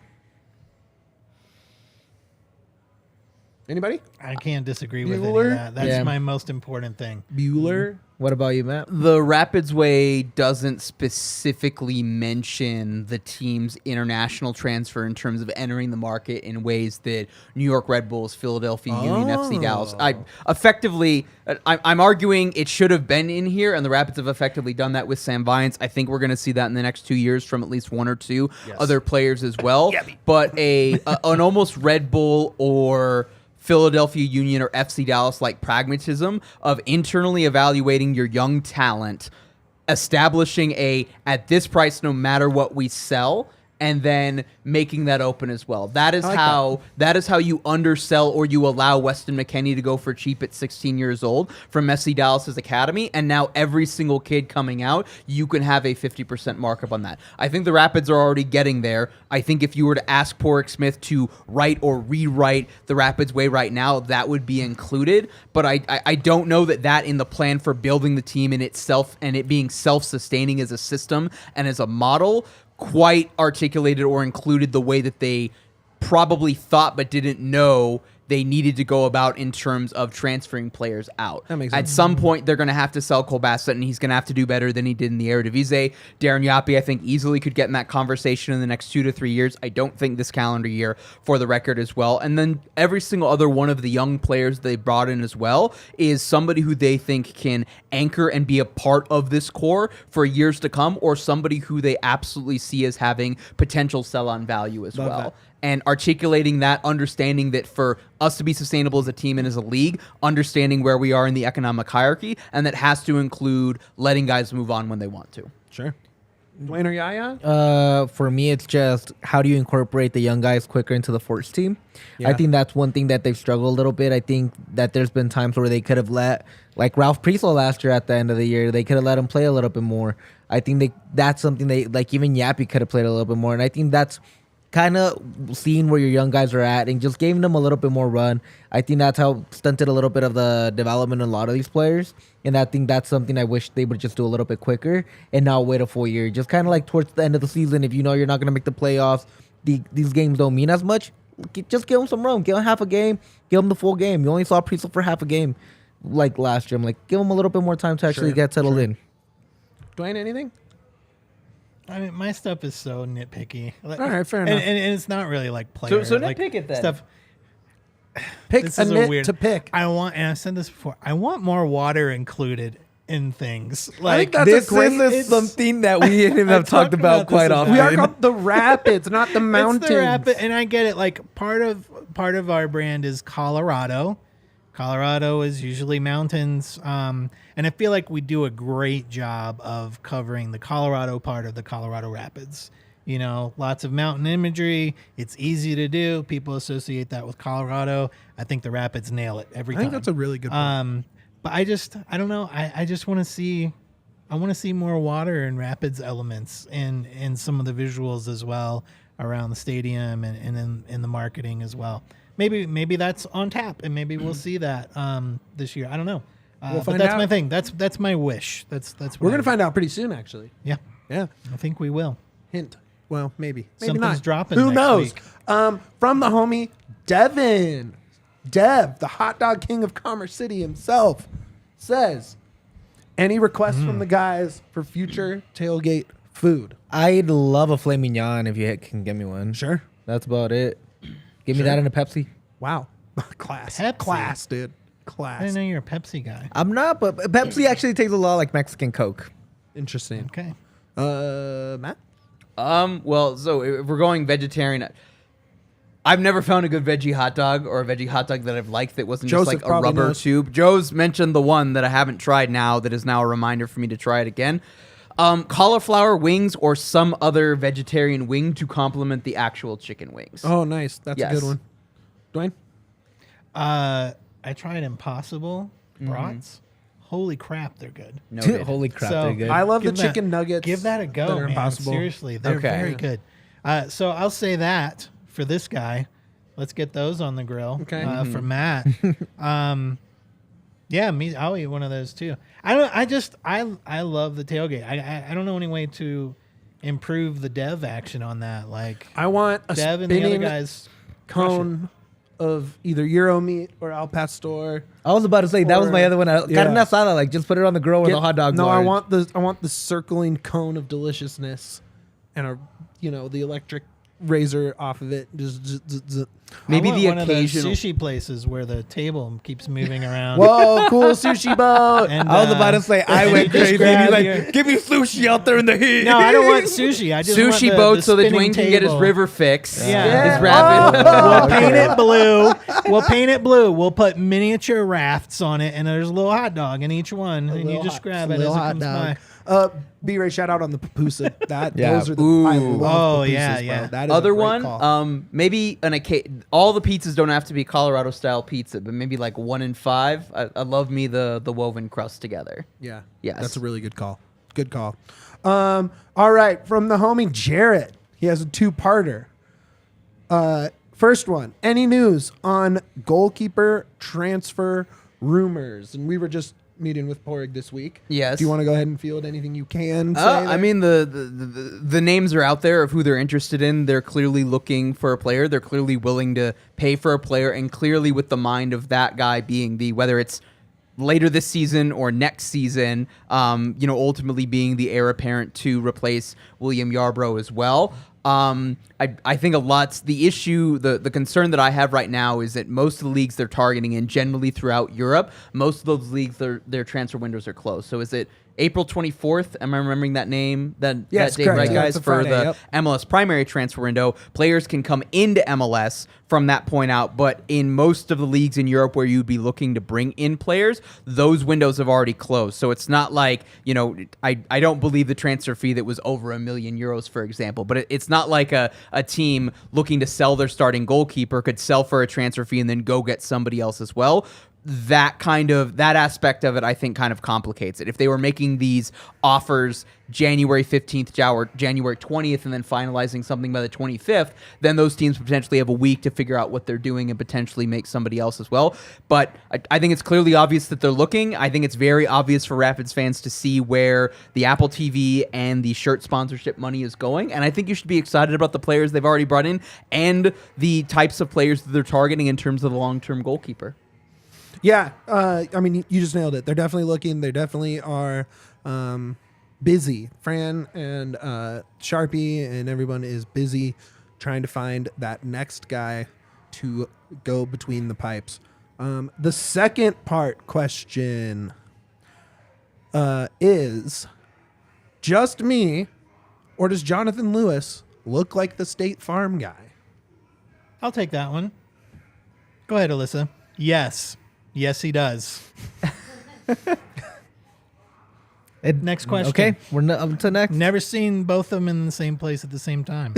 Anybody? I can't disagree with any Bueller? of that. That's Yeah. my most important thing. Bueller? What about you, Matt? The Rapids way doesn't specifically mention the team's international transfer in terms of entering the market in ways that New York Red Bulls, Philadelphia Union, FC Dallas. I'm arguing it should have been in here, and the Rapids have effectively done that with Sam Viance. I think we're going to see that in the next 2 years from at least one or two other players as well. But an almost Red Bull or Philadelphia Union or FC Dallas like pragmatism of internally evaluating your young talent, establishing at this price no matter what we sell, and then making that open as well. That is that is how you undersell or you allow Weston McKennie to go for cheap at 16 years old from FC Dallas's academy, and now every single kid coming out, you can have a 50% markup on that. I think the Rapids are already getting there. I think if you were to ask Porrick Smith to write or rewrite the Rapids way right now, that would be included, but I don't know that in the plan for building the team in itself and it being self-sustaining as a system and as a model quite articulated or included the way that they probably thought but didn't know they needed to go about in terms of transferring players out. That makes At sense. some point, they're going to have to sell Cole Bassett, and he's going to have to do better than he did in the Eredivisie. Darren Yapi, I think, easily could get in that conversation in the next 2 to 3 years. I don't think this calendar year, for the record, as well. And then every single other one of the young players they brought in as well is somebody who they think can anchor and be a part of this core for years to come, or somebody who they absolutely see as having potential sell-on value as well. that. And articulating that, understanding that for us to be sustainable as a team and as a league, understanding where we are in the economic hierarchy, and that has to include letting guys move on when they want to. Sure. Dwayne or Yaya? For me, it's just how do you incorporate the young guys quicker into the first team? Yeah. I think that's one thing that they've struggled a little bit. I think that there's been times where they could have let, like Ralph Priesel last year at the end of the year, they could have let him play a little bit more. I think that's something like even Yappy could have played a little bit more. And I think that's kind of seeing where your young guys are at and just giving them a little bit more run. I think that's how stunted a little bit of the development in a lot of these players. And I think that's something I wish they would just do a little bit quicker and not wait a full year. Just kind of like towards the end of the season, if you know you're not going to make the playoffs, these games don't mean as much, just give them some run. Give them half a game. Give them the full game. You only saw Priesel for half a game like last year. I'm like, give them a little bit more time to actually get settled in. Dwayne, anything? I mean, my stuff is so nitpicky. All right, fair enough. And it's not really like player. So like, nitpick it then. Stuff. Pick This a is a nit weird- to pick. I want, and I've said this before. I want more water included in things. I Like think that's This a great. is something that we have I've talked talked about about quite this often. We are called the Rapids, not the mountains. It's the rapid, and I get it. Like part of our brand is Colorado. Colorado is usually mountains, and I feel like we do a great job of covering the Colorado part of the Colorado Rapids. You know, lots of mountain imagery. It's easy to do. People associate that with Colorado. I think the Rapids nail it every I time. think that's a really good point. But I don't know. I just want to see. I want to see more water and Rapids elements in some of the visuals as well around the stadium and in the marketing as well. Maybe that's on tap, and maybe we'll see that this year. I don't know. We'll But find that's out. my thing. That's my wish. That's We're going to find out pretty soon, actually. Yeah, Yeah. I think we will. Hint. Well, maybe Something's not. dropping Who next knows? week. From the homie Devin, Dev, the hot dog king of Commerce City himself, says, any requests from the guys for future tailgate food? I'd love a filet mignon if you can get me one. Sure. That's about it. Give me that in a Pepsi. Wow. Class. Pepsi? Class, dude. I Class. didn't know you're a Pepsi guy. I'm not, but Pepsi actually tastes a lot like Mexican Coke. Interesting. Okay. Matt? Well, so if we're going vegetarian, I've never found a good veggie hot dog or a veggie hot dog that I've liked that wasn't Joseph just like a probably rubber knows. tube. Joe's mentioned the one that I haven't tried now that is now a reminder for me to try it again. Cauliflower wings or some other vegetarian wing to complement the actual chicken wings. Oh, nice. That's a Yes. good one. Dwayne? I tried Impossible brats. Holy crap, they're good. No good. Holy crap, So, they're good. I love the Give that- chicken nuggets. Give that a that go, are man. Impossible. Seriously, they're Okay. very good. So I'll say that for this guy. Let's get those on the grill. Okay. For Matt. Yeah, me. I'll eat one of those too. I love the tailgate. I don't know any way to improve the dev action on that. Like I want a Dev and the other spinning guys crush it. cone of either Euro meat or al pastor. I was about to say that was my other one. Carne asada, like just put it on the grill with a hot dog. No, I large. want the circling cone of deliciousness, and the electric razor off of it. Just Maybe I want the one occasional. of those sushi places where the table keeps moving around. Whoa, cool sushi boat. And, I was about to say I went just crazy. And he's grab like, your- "Give me sushi out there in the heat." No, I don't want sushi. I just want Sushi the boat so that spinning Dwayne can get his table. river fix. Yeah. His rapid. We'll paint it blue. We'll paint it blue. We'll put miniature rafts on it, and there's a little hot dog in each one, and you just grab it as it comes by. B-Ray, shout out on the pupusa. Yeah. Those are the Ooh. I love Oh, pupusas, yeah, bro. yeah. That is a Other great one, call. maybe all the pizzas don't have to be Colorado style pizza, but maybe like 1 in 5. I love me the woven crust together. Yeah. Yes. That's a really good call. Good call. All right. From the homie Jarrett, he has a two-parter. First one, any news on goalkeeper transfer rumors? And we were just meeting with Porig this week. Yes. Do you want to go ahead and field anything you can say? I there? mean, the names are out there of who they're interested in. They're clearly looking for a player. They're clearly willing to pay for a player, and clearly with the mind of that guy being whether it's later this season or next season, ultimately being the heir apparent to replace William Yarbrough as well. I think the issue, the concern that I have right now is that most of the leagues they're targeting, and generally throughout Europe, most of those leagues, their transfer windows are closed. So is it April 24th? Am I remembering that name? Yes, that date, correct. right, Yeah, guys? it's a For Friday, the yep. MLS primary transfer window, players can come into MLS from that point out. But in most of the leagues in Europe where you'd be looking to bring in players, those windows have already closed. So it's not like, I don't believe the transfer fee that was over €1 million, for example. But it's not like a team looking to sell their starting goalkeeper could sell for a transfer fee and then go get somebody else as well. That aspect of it, I think, kind of complicates it. If they were making these offers January 15th or January 20th and then finalizing something by the 25th, then those teams potentially have a week to figure out what they're doing and potentially make somebody else as well. But I think it's clearly obvious that they're looking. I think it's very obvious for Rapids fans to see where the Apple TV and the shirt sponsorship money is going. And I think you should be excited about the players they've already brought in and the types of players that they're targeting in terms of the long-term goalkeeper. Yeah, I mean, you just nailed it. They're definitely looking. They definitely are busy. Fran and Sharpie and everyone is busy trying to find that next guy to go between the pipes. The second part question is just me, or does Jonathan Lewis look like the State Farm guy? I'll take that one. Go ahead, Alyssa. Yes, he does. Next question. Okay, we're up to next. Never seen both of them in the same place at the same time.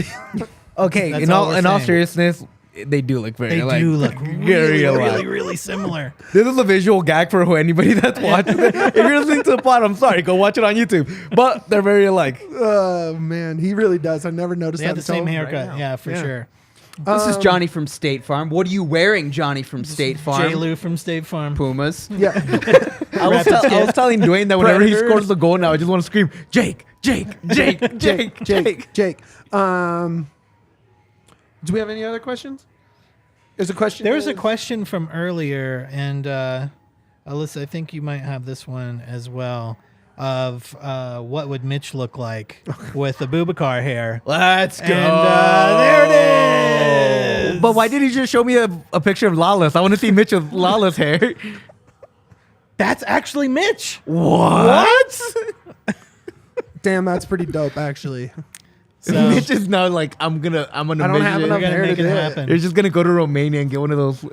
Okay, That's in all all we're in all saying. seriousness, they do look very They alike. do look very alike. really similar. This is a visual gag for anybody that's watching it. If you're listening to the pod, I'm sorry, go watch it on YouTube. But they're very alike. Oh, man, he really does. I never noticed They that have the same until haircut. right now. Yeah, for sure. This is Johnny from State Farm. What are you wearing, Johnny from State Farm? J. Lou from State Farm. Pumas. Yeah. I was telling Dwayne that whenever he Predators. scores the goal now, I just want to scream, Jake. Jake. Jake. Do we have any other questions? There's a question. There was a question from earlier, and Alyssa, I think you might have this one as well. Of what would Mitch look like with the Boubacar hair? Let's go. And there it is. But why did he just show me a picture of Lawless? I want to see Mitch with Lawless hair. That's actually Mitch. What? Damn, that's pretty dope, actually. So Mitch is now like, I'm gonna I don't have measure enough it. hair to make it do it. happen. You're just gonna go to Romania and get one of those.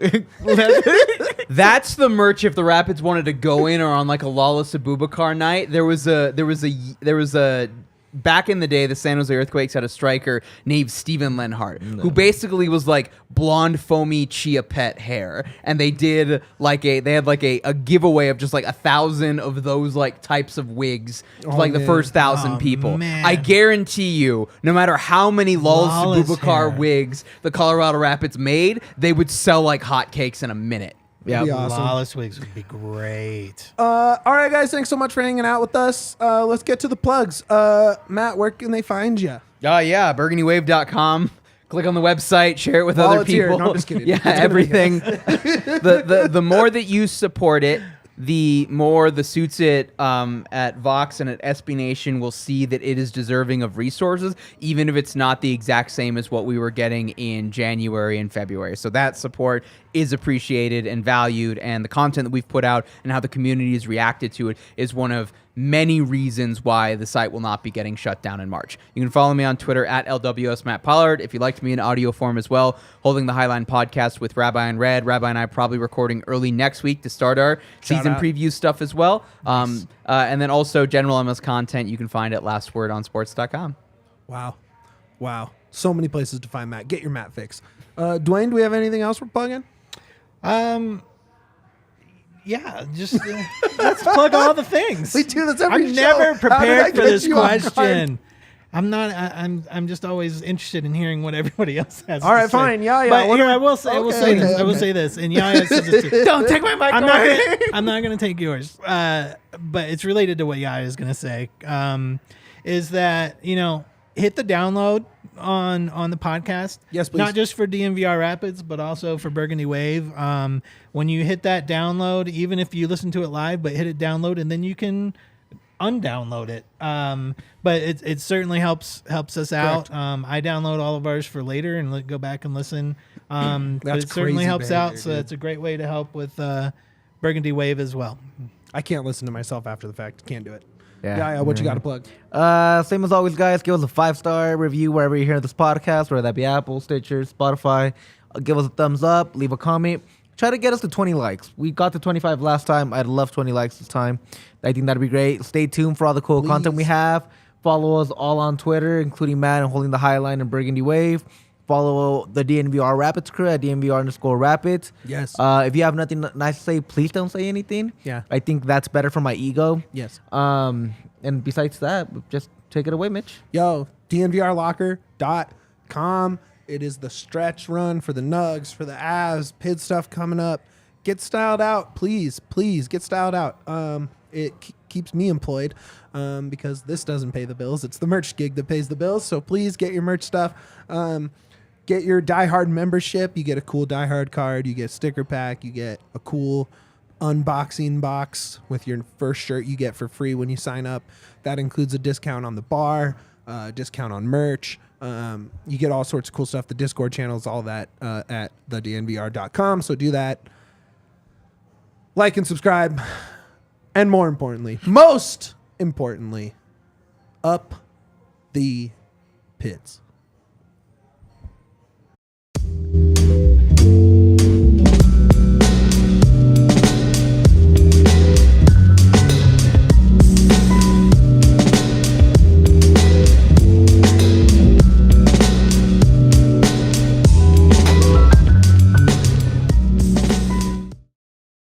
That's the merch if the Rapids wanted to go in or on like a Lawless Abubakar night. There was a back in the day, the San Jose Earthquakes had a striker named Steven Lenhart, who basically was like blonde, foamy Chia Pet hair, and they had a giveaway of just like 1,000 of those like types of wigs for like the man. first 1,000 people. man. I guarantee you, no matter how many Lawless Lawless Abubakar hair. wigs the Colorado Rapids made, they would sell like hotcakes in a minute. Yeah. Be awesome. Lawless wigs would be great. All right, guys. Thanks so much for hanging out with us. Let's get to the plugs. Matt, where can they find you? Yeah, burgundywave.com. Click on the website, share it with other Volunteer. people. No, I'm just kidding. Yeah, It's gonna be everything. the more that you support it, the more the suits it at Vox and at SB Nation will see that it is deserving of resources, even if it's not the exact same as what we were getting in January and February. So that support is appreciated and valued, and the content that we've put out and how the community has reacted to it is one of many reasons why the site will not be getting shut down in March. You can follow me on Twitter at LWS Matt Pollard. If you'd like me in audio form as well, holding the Highline podcast with Rabbi and Red. Rabbi and I probably recording early next week to start our season out. preview stuff as well. And then also general MLS content you can find at lastwordonsports.com. Wow. So many places to find Matt. Get your Matt fix. Duane, do we have anything else we're plugging? Yeah, just let's plug all the things. We do this every I'm show. never How did I prepared for get this you off guard? question. I'm not. I'm just always interested in hearing what everybody else has. All to right, say. fine. Yeah. But What here do we- I will say. I will Okay, say this. okay, I will okay. say this. And Yahya said this too. Don't take my mic I'm away. not gonna take yours. But it's related to what Yahya is gonna say. Is that hit the download on the podcast. Yes, please. Not just for DNVR Rapids, but also for Burgundy Wave. When you hit that download, even if you listen to it live, but hit it download, and then you can undownload it. But it certainly helps us out. I download all of ours for later and go back and listen. But That's it certainly crazy helps out. behavior, So dude. that's a great way to help with Burgundy Wave as well. I can't listen to myself after the fact. Can't do it. Yeah. What you got to plug? Same as always, guys. Give us a 5-star review wherever you hear this podcast, whether that be Apple, Stitcher, Spotify. Give us a thumbs up. Leave a comment. Try to get us to 20 likes. We got to 25 last time. I'd love 20 likes this time. I think that'd be great. Stay tuned for all the cool content we have. Follow us all on Twitter, including Matt and Holding the Highline and Burgundy Wave. Follow the DNVR Rapids crew at DNVR_Rapids. Yes. If you have nothing nice to say, please don't say anything. Yeah. I think that's better for my ego. Yes. And besides that, just take it away, Mitch. Yo, DNVRlocker.com. It is the stretch run for the Nugs, for the Avs, PID stuff coming up. Get styled out, please get styled out. It keeps me employed because this doesn't pay the bills. It's the merch gig that pays the bills. So please get your merch stuff. Get your Die Hard membership. You get a cool Die Hard card. You get a sticker pack. You get a cool unboxing box with your first shirt you get for free when you sign up. That includes a discount on the bar, discount on merch. You get all sorts of cool stuff. The Discord channels, all that at thednvr.com. So do that. Like and subscribe. And most importantly, up the PIDs.